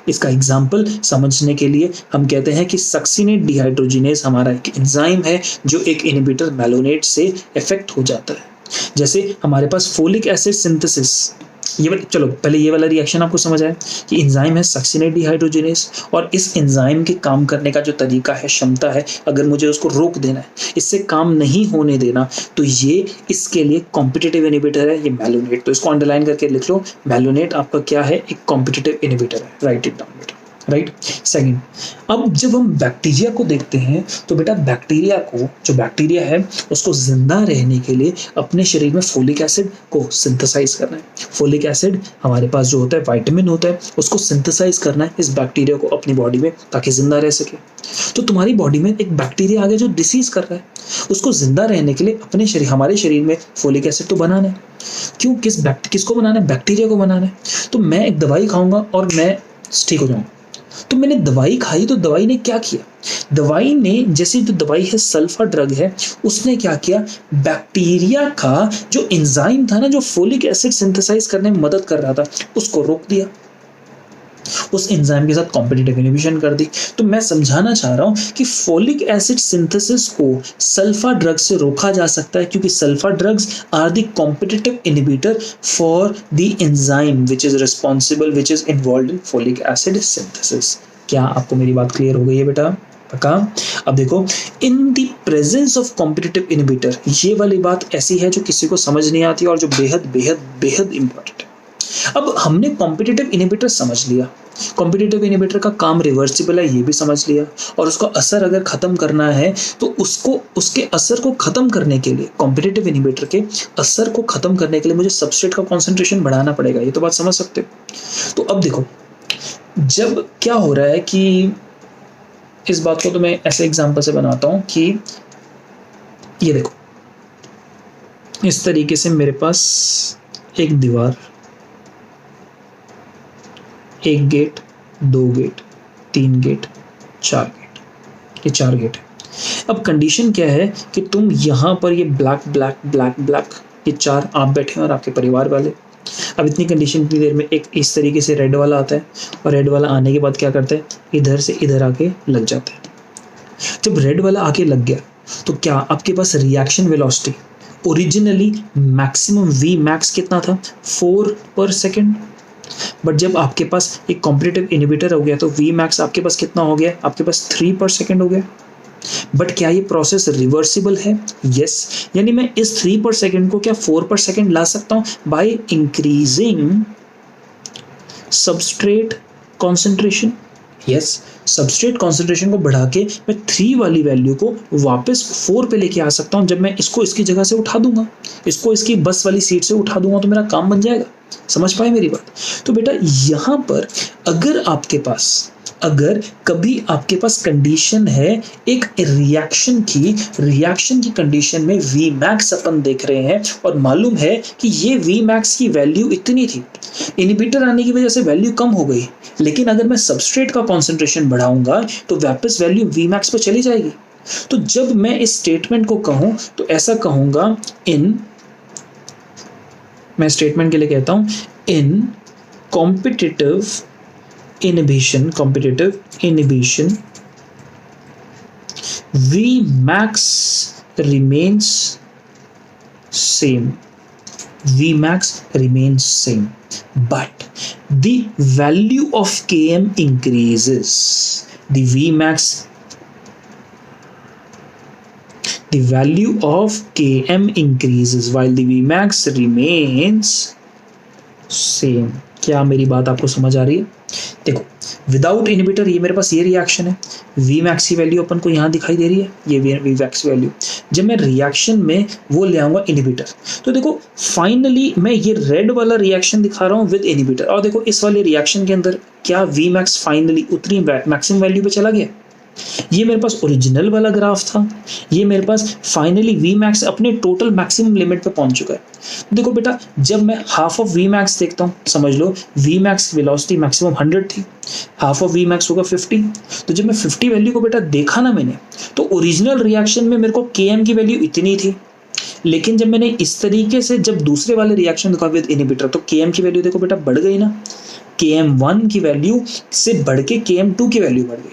इसका एग्जाम्पल समझने के लिए हम कहते हैं कि सक्सिनेट डिहाइड्रोजिनेज हमारा एक एंजाइम है जो एक इनहिबिटर मैलोनेट से इफेक्ट हो जाता है। जैसे हमारे पास फोलिक एसिड सिंथेसिस, चलो पहले ये वाला रिएक्शन आपको समझ आया कि एंजाइम है सक्सिनेट डिहाइड्रोजिनेज, और इस एंजाइम के काम करने का जो तरीका है, क्षमता है, अगर मुझे उसको रोक देना है, इससे काम नहीं होने देना, तो ये इसके लिए कॉम्पिटिटिव इनहिबिटर है, ये मैलोनेट। तो इसको अंडरलाइन करके लिख लो, मैलोनेट आपका क्या है? एक कॉम्पिटिटिव इनहिबिटर है। राइट इट डाउन बेटा। राइट। सेकंड, अब जब हम बैक्टीरिया को देखते हैं तो बेटा बैक्टीरिया को, जो बैक्टीरिया है उसको जिंदा रहने के लिए अपने शरीर में फोलिक एसिड को सिंथेसाइज करना है। फोलिक एसिड हमारे पास जो होता है विटामिन होता है, उसको सिंथेसाइज करना है इस बैक्टीरिया को अपनी बॉडी में, ताकि जिंदा रह सके। तो तुम्हारी बॉडी में एक बैक्टीरिया आ गया जो डिसीज कर रहा है, उसको जिंदा रहने के लिए अपने शरीर, हमारे शरीर में फोलिक एसिड तो बनाना है। क्यों? किसको बनाना है? बैक्टीरिया को बनाना है। तो मैं एक दवाई खाऊंगा और मैं ठीक हो जाऊंगा। तो मैंने दवाई खाई, तो दवाई ने क्या किया? दवाई ने, जैसे जो दवाई है सल्फा ड्रग है, उसने क्या किया? बैक्टीरिया का जो एंजाइम था ना, जो फोलिक एसिड सिंथेसाइज करने में मदद कर रहा था, उसको रोक दिया। उस एंजाइम के साथ कॉम्पिटिटिव इनहिबिशन कर दी। तो मैं समझाना चाह रहा हूं कि फोलिक एसिड सिंथेसिस को सल्फा ड्रग से रोका जा सकता है, क्योंकि sulfa drugs are the competitive inhibitor for the enzyme which is responsible, which is involve in folic acid synthesis. क्या आपको मेरी बात क्लियर हो गई है बेटा? पक्का? अब देखो, in the presence of competitive inhibitor, ये वाली बात ऐसी है जो किसी को समझ नहीं आती और जो बेहद बेहद बेहद इंपॉर्टेंट है। अब हमने कॉम्पिटिटिव इनहिबिटर समझ लिया, कॉम्पिटिटिव इनहिबिटर का काम रिवर्सिबल है ये भी समझ लिया, और उसका असर अगर खत्म करना है तो उसको, उसके असर को खत्म करने के लिए, कॉम्पिटिटिव इनहिबिटर के असर को खत्म करने के लिए मुझे सबस्ट्रेट का कॉन्सेंट्रेशन बढ़ाना पड़ेगा। ये तो बात समझ सकते हो। तो अब देखो, जब क्या हो रहा है कि इस बात को तो मैं ऐसे एग्जांपल से बनाता हूं कि ये देखो, इस तरीके से मेरे पास एक दीवार, एक गेट, दो गेट, तीन गेट, चार गेट, ये चार गेट है। अब कंडीशन क्या है कि तुम यहाँ पर ये ब्लैक ब्लैक ब्लैक ब्लैक, ये चार आप बैठे हैं और आपके परिवार वाले। अब इतनी कंडीशन की देर में एक इस तरीके से रेड वाला आता है, और रेड वाला आने के बाद क्या करता है? इधर से इधर आके लग जाता है। जब रेड वाला आके लग गया तो क्या आपके पास reaction velocity originally maximum V max कितना था? 4 पर सेकेंड। बट जब आपके पास एक कॉम्पिटिटिव इनहिबिटर हो गया तो वी मैक्स आपके पास कितना हो गया? आपके पास 3 पर सेकेंड हो गया। बट क्या ये प्रोसेस रिवर्सिबल है? यस। यानी मैं इस 3 पर सेकेंड को क्या 4 पर सेकेंड ला सकता हूं by increasing substrate concentration. Yes, substrate concentration को बढ़ा के मैं 3 वाली वैल्यू को वापस 4 पे लेके आ सकता हूं। जब मैं इसको इसकी जगह से उठा दूंगा, इसको इसकी बस वाली सीट से उठा दूंगा, तो मेरा काम बन जाएगा। समझ पाए मेरी बात? तो बेटा यहां पर अगर कभी आपके पास कंडीशन है एक रिएक्शन की कंडीशन में वी मैक्स अपन देख रहे हैं, और मालूम है कि ये वी मैक्स की वैल्यू इतनी थी, इनहिबिटर आने की वजह से वैल्यू कम हो गई, लेकिन अगर मैं सबस्ट्रेट का कॉन्सेंट्रेशन बढ़ाऊंगा तो वापस वैल्यू वी मैक्स पे चली जाएगी। तो जब मैं इस स्टेटमेंट को कहूं तो ऐसा कहूंगा, मैं स्टेटमेंट के लिए कहता हूं, in competitive inhibition V max remains same, but the value of Km increases. The value of Km increases while the Vmax remains same. क्या मेरी बात आपको समझ आ रही है? देखो, विदाउट इनहिबिटर ये मेरे पास ये रिएक्शन है, वी मैक्स की वैल्यू अपन को यहाँ दिखाई दे रही है, ये वी मैक्स वैल्यू। जब मैं रिएक्शन में वो ले आऊंगा इनहिबिटर, तो देखो फाइनली मैं ये रेड वाला रिएक्शन दिखा रहा हूँ विद इनहिबिटर, और देखो इस वाले रिएक्शन के अंदर क्या वी मैक्स फाइनली उतनी मैक्सिमम वैल्यू पे चला गया। ये मेरे पास ओरिजिनल वाला ग्राफ था, ये मेरे पास फाइनली वी मैक्स अपने टोटल मैक्सिमम लिमिट पे पहुंच चुका है। देखो बेटा, जब मैं हाफ ऑफ वी मैक्स देखता हूँ, समझ लो वी मैक्स वेलोसिटी मैक्सिमम 100 थी, हाफ ऑफ वी मैक्स होगा 50। तो जब मैं 50 वैल्यू को बेटा देखा ना मैंने, तो ओरिजिनल रिएक्शन में मेरे को Km की वैल्यू इतनी थी, लेकिन जब मैंने इस तरीके से जब दूसरे वाले रिएक्शन दिखा विद इनहिबिटर, तो Km की वैल्यू देखो बेटा बढ़ गई ना, Km1 की वैल्यू से बढ़ के Km2 की वैल्यू बढ़ गई।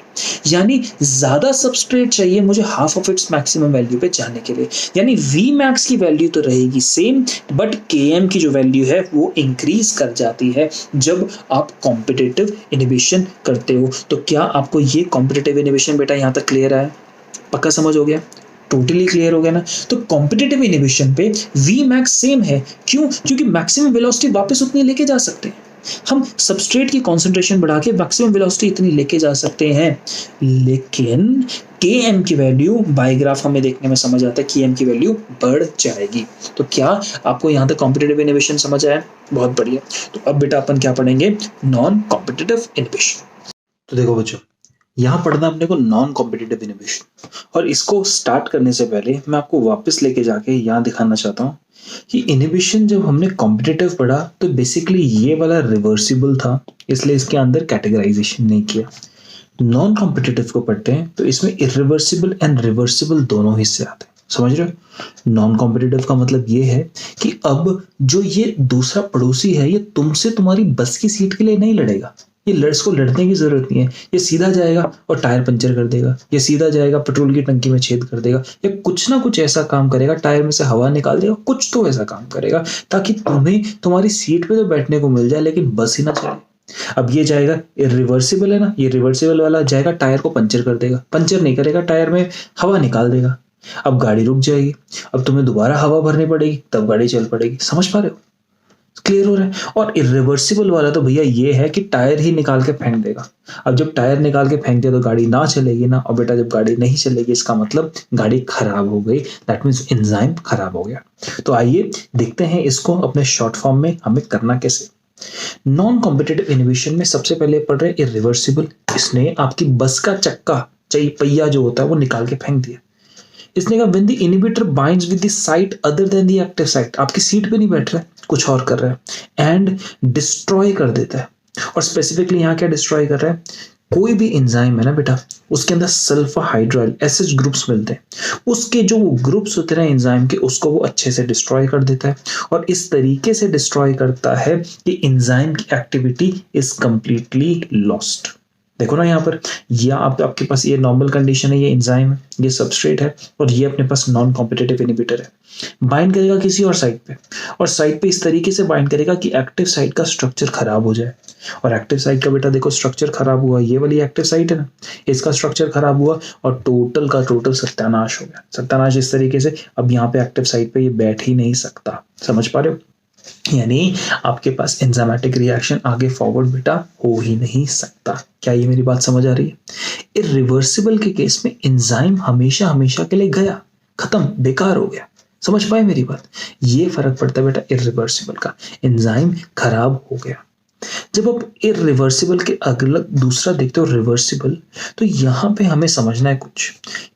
यानी ज्यादा सबस्ट्रेट चाहिए मुझे half of its maximum value पे जाने के लिए। यानी Vmax की वैल्यू तो रहेगी सेम, बट Km की जो वैल्यू है वो इंक्रीज कर जाती है जब आप कॉम्पिटिटिव इनहिबिशन करते हो। तो क्या आपको ये कॉम्पिटिटिव इनहिबिशन बेटा यहाँ तक क्लियर है? पक्का समझ हो गया? टोटली क्लियर हो गया ना? तो कॉम्पिटिटिव इनहिबिशन पे Vmax सेम है। क्यों? क्योंकि मैक्सिमम वेलोसिटी वापस उतनी लेके जा सकते हैं। हम सबस्ट्रेट की कॉन्सेंट्रेशन बढ़ा के मैक्सिमम वेलोसिटी इतनी लेके जा सकते हैं, लेकिन Km की वैल्यू बाय ग्राफ हमें देखने में समझ आता है Km की वैल्यू बढ़ जाएगी। तो क्या आपको यहाँ तक कॉम्पिटिटिव इनहिबिशन समझ आया? बहुत बढ़िया। तो अब बेटा अपन क्या पढ़ेंगे? Non competitive inhibition. तो देखो बच्चों, यहाँ पढ़ना अपने को नॉन कॉम्पिटिटिव इनहिबिशन, और इसको स्टार्ट करने से पहले मैं आपको वापस लेके जाके यहाँ दिखाना चाहता हूँ कि इनहिबिशन जब हमने कॉम्पिटिटिव पढ़ा तो बेसिकली ये वाला रिवर्सिबल था, इसलिए इसके अंदर कैटेगराइजेशन नहीं किया। नॉन कॉम्पिटिटिव को पढ़ते हैं तो इसमें इरिवर्सिबल एंड रिवर्सिबल दोनों हिस्से आते हैं, समझ रहे हो? नॉन कॉम्पिटिटिव का मतलब ये है कि अब जो ये दूसरा पड़ोसी है ये तुमसे तुम्हारी बस की सीट के लिए नहीं लड़ेगा, ये इसको लड़ने की जरूरत नहीं है, ये सीधा जाएगा और टायर पंचर कर देगा, ये सीधा जाएगा पेट्रोल की टंकी में छेद कर देगा, या कुछ ना कुछ ऐसा काम करेगा, टायर में से हवा निकाल देगा, कुछ तो ऐसा काम करेगा ताकि तुम्हें तुम्हारी सीट पे तो बैठने को मिल जाए लेकिन बस ही ना चले। अब ये जाएगा, रिवर्सिबल है ना, ये रिवर्सिबल वाला जाएगा टायर को पंचर कर देगा, पंचर नहीं करेगा, टायर में हवा निकाल देगा, अब गाड़ी रुक जाएगी, अब तुम्हें दोबारा हवा भरनी पड़ेगी, तब गाड़ी चल पड़ेगी। समझ पा रहे हो? क्लियर हो रहा है? और इरिवर्सिबल वाला तो भैया ये है कि टायर ही निकाल के फेंक देगा। अब जब टायर निकाल के फेंक दिया तो गाड़ी ना चलेगी ना, और बेटा जब गाड़ी नहीं चलेगी इसका मतलब गाड़ी खराब हो गई, दैट मीन्स एंजाइम खराब हो गया। तो आइए देखते हैं इसको अपने शॉर्ट फॉर्म में हमें करना कैसे। नॉन कॉम्पिटिटिव इनहिबिशन में सबसे पहले पढ़ रहे इरिवर्सिबल। इसने आपकी बस का चक्का, चाहिए पहिया जो होता है वो निकाल के फेंक दिया। इसने कहा when the inhibitor binds with the site other than the active site, आपकी सीट पे नहीं बैठ रहा है, कुछ और कर रहा है, एंड डिस्ट्रॉय कर देता है। और स्पेसिफिकली यहाँ क्या डिस्ट्रॉय कर रहा है? कोई भी एंजाइम है ना बेटा, उसके अंदर सल्फर हाइड्राइल एसिड ग्रुप्स मिलते हैं, उसके जो ग्रुप्स होते हैं एंजाइम के, उसको वो अच्छे से डिस्ट्रॉय कर देता है। और इस तरीके से डिस्ट्रॉय करता है कि एंजाइम की एक्टिविटी इज कंप्लीटली लॉस्ट। देखो ना यहाँ पर, या आपके पास ये नॉर्मल कंडीशन है, ये एंजाइम है, ये सबस्ट्रेट है, और ये अपने पास नॉन कॉम्पिटिटिव इनहिबिटर है। बाइंड करेगा किसी और साइट पे, और साइट पे इस तरीके से बाइंड करेगा कि एक्टिव साइट का स्ट्रक्चर खराब हो जाए। और एक्टिव साइट का बेटा देखो स्ट्रक्चर खराब हुआ, ये वाली एक्टिव साइट है ना, इसका स्ट्रक्चर खराब हुआ और टोटल का टोटल सत्यानाश हो गया। सत्यानाश इस तरीके से, अब यहाँ पे एक्टिव साइट पे ये बैठ ही नहीं सकता। समझ पा रहे हो? यानी आपके पास एंजाइमेटिक रिएक्शन आगे फॉरवर्ड बेटा हो ही नहीं सकता। क्या ये मेरी बात समझ आ रही है? इरिवर्सिबल के केस में एंजाइम हमेशा हमेशा के लिए गया, खत्म, बेकार हो गया। समझ पाए मेरी बात? ये फर्क पड़ता है बेटा इरिवर्सिबल का, एंजाइम खराब हो गया। जब आप इरिवर्सिबल के अगला दूसरा देखते हो रिवर्सिबल, तो यहां पे हमें समझना है कुछ।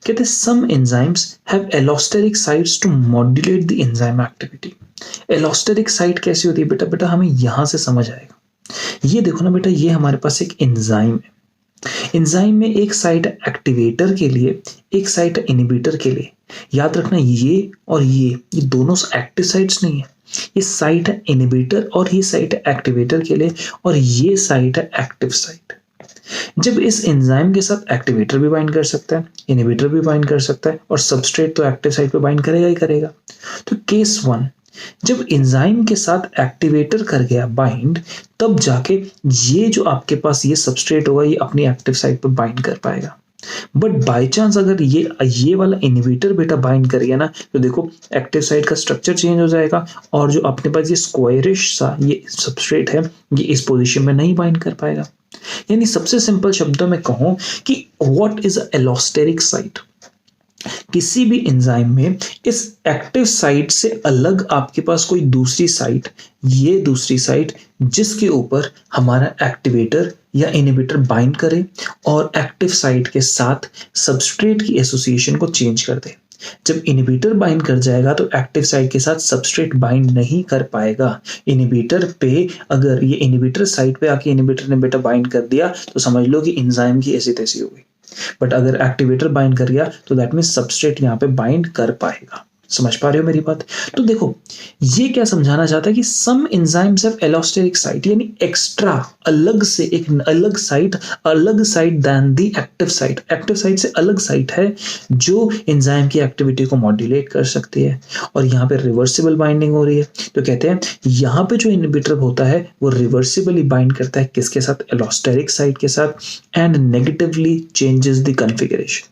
कहते some enzymes have allosteric sites to modulate the enzyme activity. Allosteric site कैसी होती है बेटा? बेटा हमें यहां से समझ आएगा। ये देखो ना बेटा, ये हमारे पास एक एंजाइम है। एंजाइम में एक साइट एक्टिवेटर के लिए, एक साइट इनहिबिटर के लिए। याद रखना ये और ये दोनों एक्टिव साइट्स नहीं है, ये साइट है इनहिबिटर और ये साइट है एक्टिवेटर के लिए, और ये साइट है एक्टिव साइट। जब इस एंजाइम के साथ एक्टिवेटर भी बाइंड कर सकता है, इनहिबिटर भी बाइंड कर सकता है, और सबस्ट्रेट तो एक्टिव साइट पे बाइंड करेगा ही करेगा। तो केस 1, जब एंजाइम के साथ एक्टिवेटर कर गया बाइंड, तब जाके ये जो आपके पास ये सबस्ट्रेट होगा ये अपनी एक्टिव साइट पे बाइंड कर पाएगा। बट बाय चांस अगर ये वाला इनहिबिटर बेटा बाइंड कर गया ना, तो देखो एक्टिव साइट का स्ट्रक्चर चेंज हो जाएगा, और जो अपने पास ये स्क्वायरिश सा ये सबस्ट्रेट है ये इस पोजीशन में नहीं बाइंड कर पाएगा। यानी सबसे सिंपल शब्दों में कहूं कि what is a allosteric site? किसी भी एंजाइम में इस एक्टिव साइट से अलग आपके पास कोई दूसरी साइट, ये दूसरी साइट जिसके ऊपर हमारा एक्टिवेटर या इनहिबिटर बाइंड करे और एक्टिव साइट के साथ सबस्ट्रेट की एसोसिएशन को चेंज कर दे। जब इनहिबिटर बाइंड कर जाएगा तो एक्टिव साइट के साथ सबस्ट्रेट बाइंड नहीं कर पाएगा। इनहिबिटर पे अगर ये इनहिबिटर साइट पे आके इनहिबिटर ने बेटा बाइंड कर दिया तो समझ लो कि एंजाइम की ऐसी तैसी हो गई। बट अगर एक्टिवेटर बाइंड कर गया तो दैट मीन्स सबस्ट्रेट यहाँ पे बाइंड कर पाएगा। समझ पा रहे हो मेरी बात? तो देखो ये क्या समझाना चाहता है कि some enzymes have allosteric site, यानी एक्स्ट्रा अलग से एक अलग site then the active site. Active site से अलग साइट है जो एंजाइम की एक्टिविटी को मॉड्यूलेट कर सकती है, और यहाँ पे रिवर्सिबल बाइंडिंग हो रही है। तो कहते हैं यहाँ पे जो इनहिबिटर होता है वो रिवर्सिबली बाइंड करता है किसके साथ? एलोस्टेरिक साइट के साथ, and negatively changes the configuration.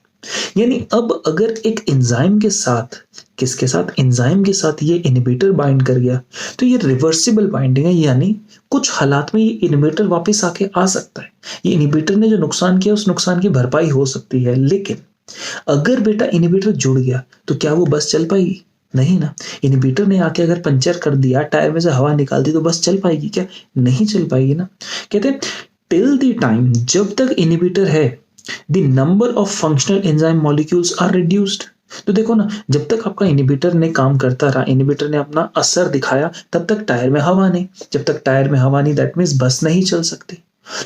यानी अब अगर एक एंजाइम के साथ, किसके साथ, एंजाइम के साथ ये इनहिबिटर बाइंड कर गया तो ये रिवर्सिबल बाइंडिंग है, यानी कुछ हालात में ये इनहिबिटर वापस आके आ सकता है। ये इनहिबिटर ने जो नुकसान किया उस नुकसान की भरपाई हो सकती है। लेकिन अगर बेटा इनहिबिटर जुड़ गया तो क्या वो बस चल पाएगी? नहीं ना। इनहिबिटर ने आके अगर पंचर कर दिया, टायर में से हवा निकाल दी, तो बस चल पाएगी क्या? नहीं चल पाएगी ना। कहते हैं टिल द टाइम, जब तक इनहिबिटर है, the number of functional enzyme molecules are reduced. तो देखो ना, जब तक आपका इनहिबिटर ने काम करता रहा, इनहिबिटर ने अपना असर दिखाया, तब तक टायर में हवा नहीं। जब तक टायर में हवा नहीं, दैट मीन्स बस नहीं चल सकती।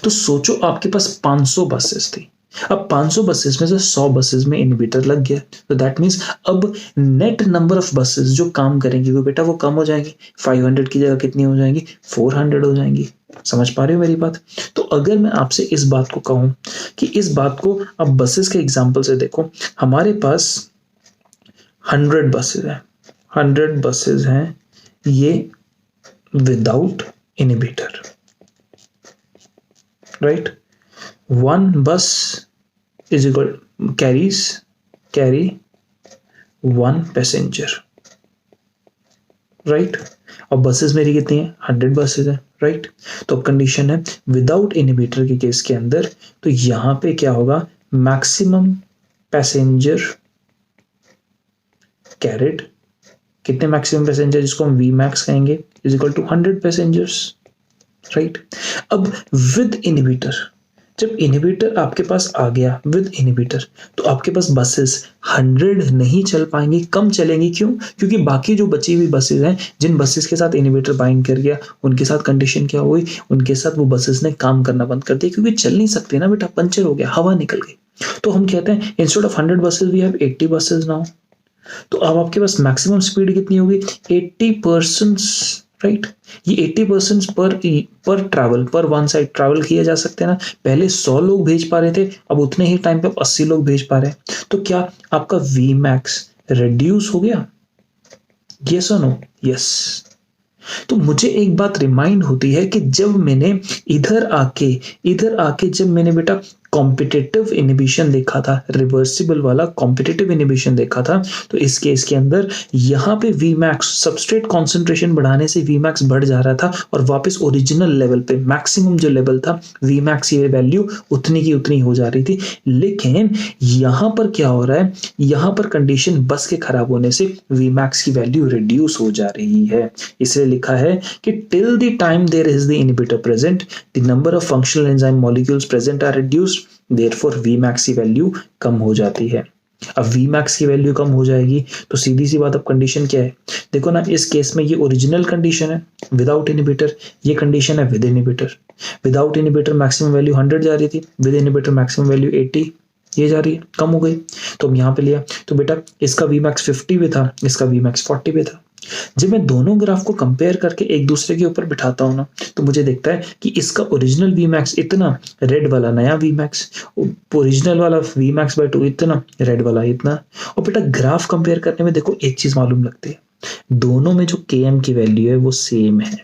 तो सोचो आपके पास 500 बसेस थी, अब 500 बसेस में से 100 बसेस में इनहिबिटर लग गया, तो दैट मीन्स अब नेट नंबर ऑफ बसेस जो काम करेंगी वो बेटा वो कम हो जाएंगी। 500 की जगह कितनी हो जाएंगी? 400 हो जाएंगी। समझ पा रहे हो मेरी बात? तो अगर मैं आपसे इस बात को कहूं कि इस बात को अब बसेस के एग्जांपल से देखो, हमारे पास 100 बसेस हैं, 100 बसेस हैं ये विदाउट इनहिबिटर, राइट। 1 बस is equal carry 1 passenger, right. अब बसेस मेरी कितनी है? 100 बसेस है, राइट। तो अब कंडीशन है विदाउट इनहिबिटर के केस के अंदर, तो यहां पे क्या होगा? मैक्सिमम पैसेंजर कैरिड, कितने मैक्सिमम पैसेंजर, जिसको हम वी मैक्स कहेंगे, is equal to 100 passengers, right. अब विद इनहिबिटर, जब इनहिबिटर आपके पास आ गया विद इनहिबिटर, तो आपके पास बसेस 100 नहीं चल पाएंगी, कम चलेंगी। क्यों? क्योंकि बाकी जो बची हुई बसेस हैं, जिन बसेस के साथ इनहिबिटर बाइंड कर गया, उनके साथ कंडीशन क्या हुई? उनके साथ वो बसेस ने काम करना बंद कर दिया, क्योंकि चल नहीं सकते ना बेटा, पंचर हो गया, हवा निकल गई। तो हम कहते हैं instead of 100 buses we have 80 buses now. तो अब आपके पास मैक्सिमम स्पीड कितनी होगी? 80%, राइट। ये 80% पर ट्रैवल, पर वन साइड ट्रैवल किया जा सकते हैं ना। पहले 100 लोग भेज पा रहे थे, अब उतने ही टाइम पे 80 लोग भेज पा रहे हैं। तो क्या आपका वी मैक्स रिड्यूस हो गया? यस और नो? यस। तो मुझे एक बात रिमाइंड होती है कि जब मैंने इधर आके जब मैंने बेटा कॉम्पिटिटिव इनहिबिशन देखा था, रिवर्सिबल वाला कॉम्पिटिटिव इनहिबिशन देखा था, तो इस केस के अंदर यहाँ पे वी मैक्स, सबस्ट्रेट कॉन्सेंट्रेशन बढ़ाने से वी मैक्स बढ़ जा रहा था और वापस ओरिजिनल लेवल पे मैक्सिमम जो लेवल था वी मैक्स की वैल्यू उतनी की उतनी हो जा रही थी। लेकिन यहाँ पर क्या हो रहा है? यहाँ पर कंडीशन बस के खराब होने से वी मैक्स की वैल्यू रिड्यूस हो जा रही है। इसलिए लिखा है कि till the time there is the inhibitor present, the number of functional enzyme molecules present are reduced, therefore Vmax की वैल्यू कम हो जाती है। अब Vmax की वैल्यू कम हो जाएगी तो सीधी सी बात, अब कंडीशन क्या है? देखो ना, इस केस में ये ओरिजिनल कंडीशन है विदाउट इनहिबिटर, ये कंडीशन है with inhibitor. Without inhibitor maximum value 100 जा रही थी, विद इनहिबिटर मैक्सिमम वैल्यू 80 ये जा रही है, कम हो गई। तो हम यहाँ पे लिया, तो बेटा इसका Vmax 50 पे था, इसका Vmax 40 पे था। जब मैं दोनों ग्राफ को कंपेयर करके एक दूसरे के ऊपर बिठाता हूं ना, तो मुझे दिखता है कि इसका ओरिजिनल Vmax इतना, रेड वाला नया Vmax, ओरिजिनल वाला Vmax by 2 इतना, रेड वाला इतना। और बेटा ग्राफ कंपेयर करने में देखो एक चीज मालूम लगती है, दोनों में जो Km की वैल्यू है वो सेम है,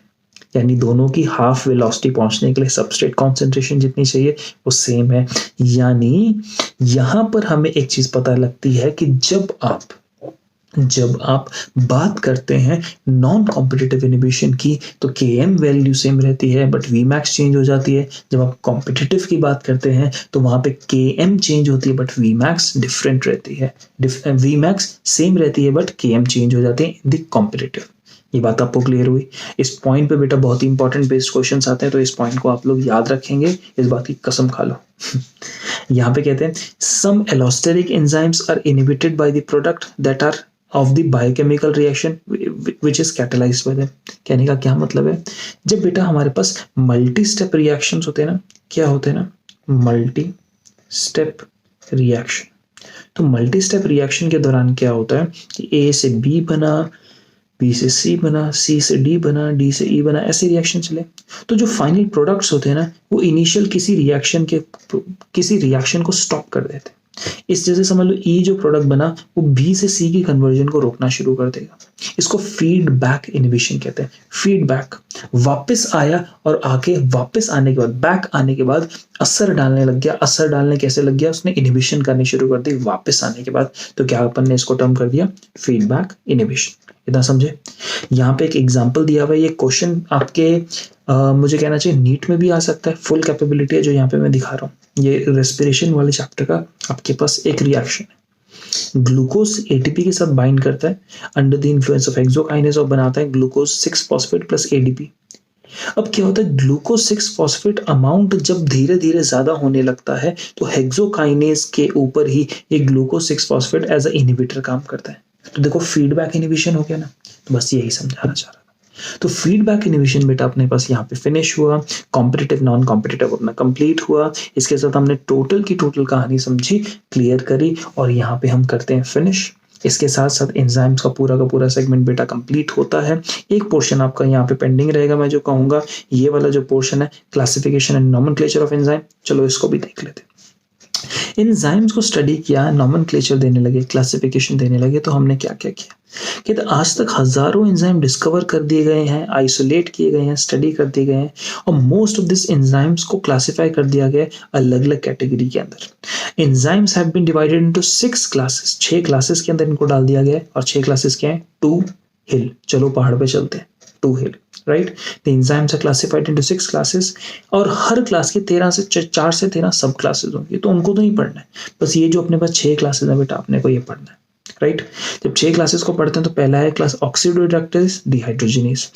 यानी दोनों की हाफ वेलोसिटी पहुंचने के लिए सबस्ट्रेट कॉन्सेंट्रेशन जितनी चाहिए वो सेम है। यानी यहां पर हमें एक चीज पता लगती है कि जब आप बात करते हैं नॉन कॉम्पिटिटिव इनहिबिशन की, तो Km वैल्यू सेम रहती है बट Vmax चेंज हो जाती है। जब आप कॉम्पिटिटिव की बात करते हैं तो वहां पे Km चेंज होती है बट Vmax डिफरेंट रहती है, Vmax सेम रहती है बट Km चेंज हो जाते हैं इन द कॉम्पिटिटिव। ये बात आपको क्लियर हुई? इस पॉइंट पे बेटा बहुत ही इंपॉर्टेंट बेस्ड क्वेश्चंस आते हैं, तो इस पॉइंट को आप लोग याद रखेंगे, इस बात की कसम खा लो। यहाँ पे कहते हैं some allosteric enzymes are inhibited by the product that are of the biochemical reaction which is catalysed by them. कहने का क्या मतलब है? जब बेटा हमारे पास मल्टी स्टेप रिएक्शंस होते हैं ना, क्या होते हैं ना, मल्टी स्टेप रिएक्शन। तो मल्टी स्टेप रिएक्शन के दौरान क्या होता है कि A से B बना, B से C बना, C से D बना, D से E बना, ऐसे रिएक्शन चले। तो जो फाइनल प्रोडक्ट्स होते हैं ना, वो इनिशियल किसी रिएक्शन को स्टॉप कर देते हैं। इस जैसे समझ लो ई जो प्रोडक्ट बना वो बी से सी की कन्वर्जन को रोकना शुरू कर देगा। इसको फीडबैक इनहिबिशन कहते हैं। फीडबैक वापस आया और आके वापस आने के बाद बैक आने के बाद असर डालने लग गया। असर डालने कैसे लग गया, उसने इनहिबिशन करनी शुरू कर दी वापस आने के बाद। तो क्या अपन ने इसको टर्म कर दिया फीडबैक इनहिबिशन। इतना समझे। यहाँ पे एक एग्जांपल दिया हुआ है, ये क्वेश्चन आपके मुझे कहना चाहिए नीट में भी आ सकता है। फुल कैपेबिलिटी है जो यहाँ पे मैं दिखा रहा हूँ। ये रेस्पिरेशन वाले चैप्टर का आपके पास एक रिएक्शन है। ग्लूकोज एटीपी के साथ बाइंड करता है under the influence of hexokinase और बनाता है ग्लूकोज 6 फॉस्फेट प्लस एडीपी। अब क्या होता है, ग्लूकोज 6 फॉस्फेट अमाउंट जब धीरे धीरे ज्यादा होने लगता है तो हेक्सोकाइनेज के ऊपर ही ये glucose 6 phosphate as a inhibitor काम करता है। तो देखो फीडबैक इनहिबिशन हो गया ना। तो बस यही समझाना चाह रहा था। तो फीडबैक इनहिबिशन बेटा अपने पास यहाँ पे फिनिश हुआ। कॉम्पिटिटिव नॉन कॉम्पिटिटिव अपना कंप्लीट हुआ। इसके साथ हमने टोटल की टोटल कहानी समझी, क्लियर करी और यहाँ पे हम करते हैं फिनिश। इसके साथ साथ एंजाइम्स का पूरा सेगमेंट बेटा कंप्लीट होता है। एक पोर्शन आपका यहाँ पे पेंडिंग रहेगा, मैं जो कहूंगा ये वाला जो पोर्शन है classification and nomenclature of enzyme. चलो इसको भी देख लेते हैं। एंजाइम्स को स्टडी किया, नॉमेनक्लेचर देने लगे, क्लासिफिकेशन देने लगे, तो हमने क्या क्या किया कि आज तक हजारों एंजाइम डिस्कवर कर दिए गए हैं, आइसोलेट किए गए हैं, स्टडी कर दिए गए हैं और मोस्ट ऑफ दिस एंजाइम्स को क्लासिफाई कर दिया गया अलग अलग कैटेगरी के अंदर। Enzymes have been divided into 6 classes, 6 classes के अंदर इनको डाल दिया गया है। और 6 क्लासेस क्या है, 2 हिल। चलो पहाड़ पे चलते हैं, 2 hill, right. The enzymes are classified into 6 classes और हर क्लास के 4 से 13 सब क्लासेस होंगे। तो उनको तो नहीं पढ़ना है, बस ये जो अपने पास 6 क्लासेस है बेटा अपने को ये पढ़ना है, राइट। जब 6 क्लासेस को पढ़ते हैं तो पहला है क्लास ऑक्सीडोरिडक्टेज डिहाइड्रोजिनेज।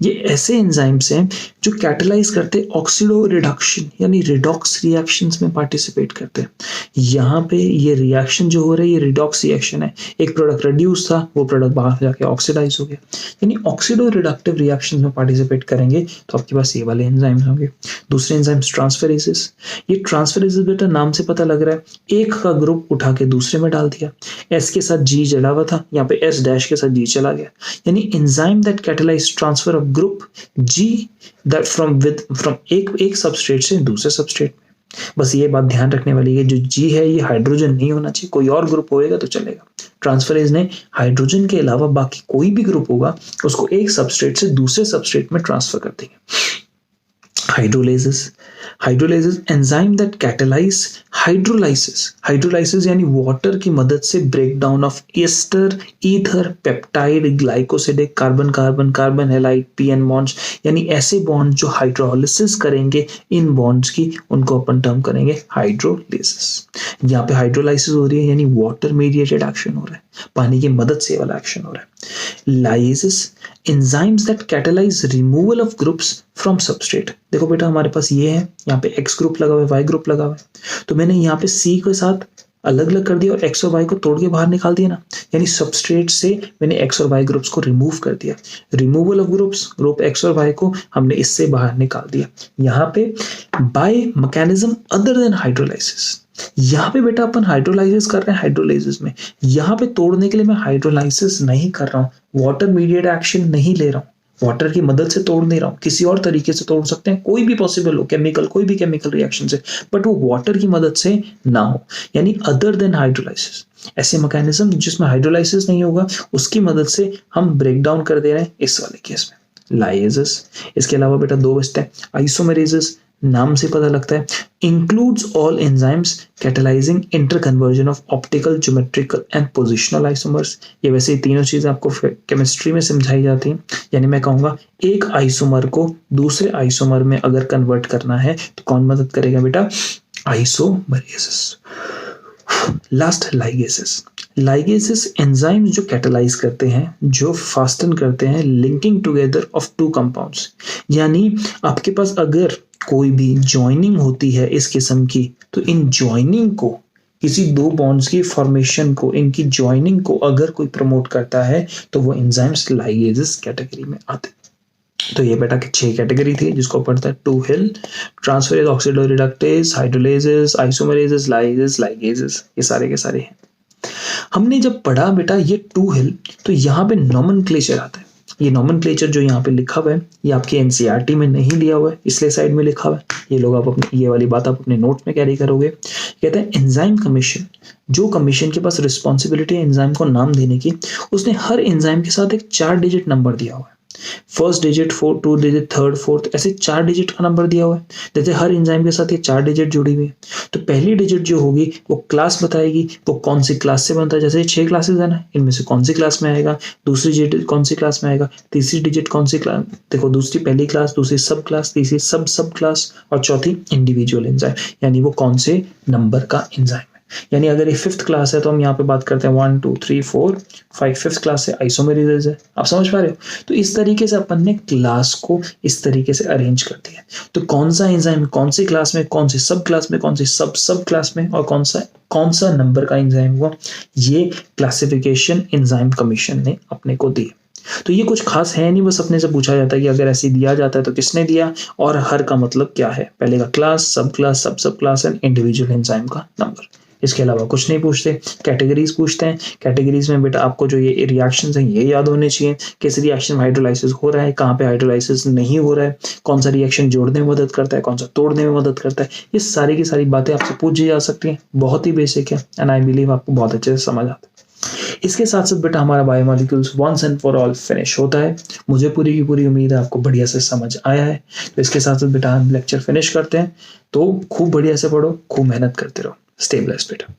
ये ऐसे एंजाइम्स हैं जो कैटलाइज करते ऑक्सीडो रिडक्शन यानी रिडॉक्स रिएक्शंस में पार्टिसिपेट करते हैं। यहाँ पे ये रिएक्शन जो हो रहा है ये रिडॉक्स रिएक्शन है। एक प्रोडक्ट रिड्यूस था, वो प्रोडक्ट बाहर जाके ऑक्सीडाइज हो गया, यानी ऑक्सीडो रिडक्टिव रिएक्शन में पार्टिसिपेट करेंगे तो आपके पास ये वाले एंजाइम्स होंगे। दूसरे एंजाइम्स ट्रांसफेरेसेस। ये ट्रांसफेरेसेस बेटा नाम से पता लग रहा है, एक का ग्रुप उठा के दूसरे में डाल दिया। एस के साथ जी जड़ा हुआ था, यहाँ पे एस डैश के साथ जी चला गया, यानी enzyme that catalyse transfer of group G that from एक सबस्ट्रेट से दूसरे सबस्ट्रेट में। बस ये बात ध्यान रखने वाली है, जो जी है ये हाइड्रोजन नहीं होना चाहिए, कोई और ग्रुप होएगा तो चलेगा। ट्रांसफरेज ने हाइड्रोजन के अलावा बाकी कोई भी ग्रुप होगा उसको एक सबस्ट्रेट से दूसरे सबस्ट्रेट में ट्रांसफर कर देंगे। Hydrolysis enzyme that catalyse hydrolysis यानी वाटर की मदद से break down of ester, ether, peptide, glycosidic, carbon carbon, carbon halide, PN bonds, यानी ऐसे बॉन्ड जो हाइड्रोलिसिस करेंगे इन बॉन्ड्स की, उनको अपन टर्म करेंगे हाइड्रोलिसिस। यहाँ पे हाइड्रोलाइसिस हो रही है यानी वाटर मीडिएटेड एक्शन हो रहा है, पानी की मदद से वाला एक्शन हो रहा है। Lysis enzymes that catalyse removal of groups from substrate. देखो बेटा हमारे पास ये है, यहाँ पे एक्स ग्रुप लगा हुआ है, वाई ग्रुप लगा हुआ है, तो मैंने यहाँ पे सी के साथ अलग अलग कर दिया और एक्स और वाई को तोड़ के बाहर निकाल दिया ना, यानी सबस्ट्रेट से मैंने एक्स और वाई ग्रुप्स को रिमूव कर दिया। Removal of groups, group X और वाई को हमने इससे बाहर निकाल दिया। यहाँ पे by mechanism other than hydrolysis. यहाँ पे बेटा अपन हाइड्रोलाइसिस कर रहे हैं, हाइड्रोलाइसिस में यहाँ पे तोड़ने के लिए मैं हाइड्रोलाइसिस नहीं कर रहा हूँ, वाटर मीडिएट एक्शन नहीं ले रहा हूँ, वाटर की मदद से तोड़ नहीं रहा हूँ, किसी और तरीके से तोड़ सकते हैं, कोई भी पॉसिबल हो, केमिकल, कोई भी केमिकल रिएक्शन से, बट वो वाटर की मदद से ना हो, यानी अदर देन हाइड्रोलाइसिस। ऐसे मैकेनिज्म जिसमें हाइड्रोलाइसिस नहीं होगा उसकी मदद से हम ब्रेक डाउन कर दे रहे हैं इस वाले केस में लाइएसिस। इसके अलावा बेटा 2 बचते हैं। आइसोमेरेसिस नाम से पता लगता है includes all enzymes catalysing interconversion of optical, geometrical and positional isomers. ये वैसे ही तीनों चीजें आपको केमिस्ट्री में समझाई जाती हैं, यानी मैं कहूंगा एक आइसोमर को दूसरे आइसोमर में अगर कन्वर्ट करना है तो कौन मदद करेगा बेटा, आइसोमेरेसिस। लास्ट लाइगेसिस एंजाइम्स जो कैटलाइज करते हैं, जो फास्टन करते हैं लिंकिंग टुगेदर ऑफ 2 कंपाउंड्स, यानी आपके पास अगर कोई भी ज्वाइनिंग होती है इस किस्म की तो इन ज्वाइनिंग को, किसी 2 बॉन्ड्स की फॉर्मेशन को, इनकी ज्वाइनिंग को अगर कोई प्रमोट करता है तो वो एंजाइम्स लाइगेसिस कैटेगरी में आते हैं। तो ये बेटा 6 कैटेगरी थी जिसको पढ़ता है 2 हिल, ट्रांसफरेज, ऑक्सीडोरिडक्टेज, हाइड्रोलाइसिस, आइसोमेरेसिस, लाइगेसिस, ये सारे के सारे हैं। हमने जब पढ़ा बेटा ये 2 हिल तो यहाँ पे नॉमेनक्लेचर आता है। ये नॉमेनक्लेचर जो यहाँ पे लिखा हुआ है ये आपके एनसीईआरटी में नहीं दिया हुआ है, इसलिए साइड में लिखा हुआ है। ये लोग आप अपने ये वाली बात आप अपने नोट में कैरी करोगे। कहते हैं एंजाइम कमीशन, जो कमीशन के पास रिस्पॉन्सिबिलिटी है एंजाइम को नाम देने की, उसने हर एंजाइम के साथ एक 4 डिजिट नंबर दिया हुआ है। First digit, 2 digit, third, fourth, ऐसे 4 डिजिट का नंबर दिया हुआ है। जैसे हर एंजाइम के साथ ये 4 डिजिट जुड़ी हुई है। तो पहली डिजिट जो होगी वो क्लास बताएगी, वो कौन सी क्लास से बनता है। जैसे 6 क्लासेस है ना, इनमें से कौन सी क्लास में आएगा, दूसरी डिजिट कौन सी क्लास में आएगा, तीसरी डिजिट कौन सी क्लास, देखो दूसरी पहली क्लास, दूसरी सब क्लास, तीसरी सब सब क्लास, और चौथी इंडिविजुअल एंजाइम, यानी वो कौन से नंबर का एंजाइम है। यानी अगर ये 5th क्लास है तो हम यहाँ पे बात करते हैं 1 2 3 4 5, 5th क्लास से आइसोमेरेजेस है। आप समझ पा रहे हो। तो इस तरीके से अपन ने क्लास को इस तरीके से अरेंज कर दिया। तो कौन सा एंजाइम कौन सी क्लास में, कौन सी सब क्लास में, कौन सी सब सब क्लास में, और कौन सा नंबर का एंजाइम हुआ, ये क्लासिफिकेशन एंजाइम कमीशन ने अपने को दी। तो ये कुछ खास है नहीं, बस अपने से पूछा जाता है कि अगर ऐसे दिया जाता है तो किसने दिया, और हर का मतलब क्या है। पहले का क्लास, सब क्लास एंड इंडिविजुअल एंजाइम का नंबर। इसके अलावा कुछ नहीं पूछते। कैटेगरीज पूछते हैं। कैटेगरीज में बेटा आपको जो ये रिएक्शंस हैं ये याद होने चाहिए। किस रिएक्शन में हाइड्रोलाइसिस हो रहा है, कहाँ पे हाइड्रोलाइसिस नहीं हो रहा है, कौन सा रिएक्शन जोड़ने में मदद करता है, कौन सा तोड़ने में मदद करता है। ये सारी की सारी बातें आपसे पूछी जा सकती हैं। बहुत ही बेसिक है एंड आई बिलीव आपको बहुत अच्छे से समझ आता है। इसके साथ साथ बेटा हमारा biomolecules once and for all finish होता है। मुझे पूरी की पूरी उम्मीद है आपको बढ़िया से समझ आया है। तो इसके साथ साथ बेटा हम लेक्चर फिनिश करते हैं। तो खूब बढ़िया से पढ़ो, खूब मेहनत करते रहो। स्टे ब्लेस्ड बेटा।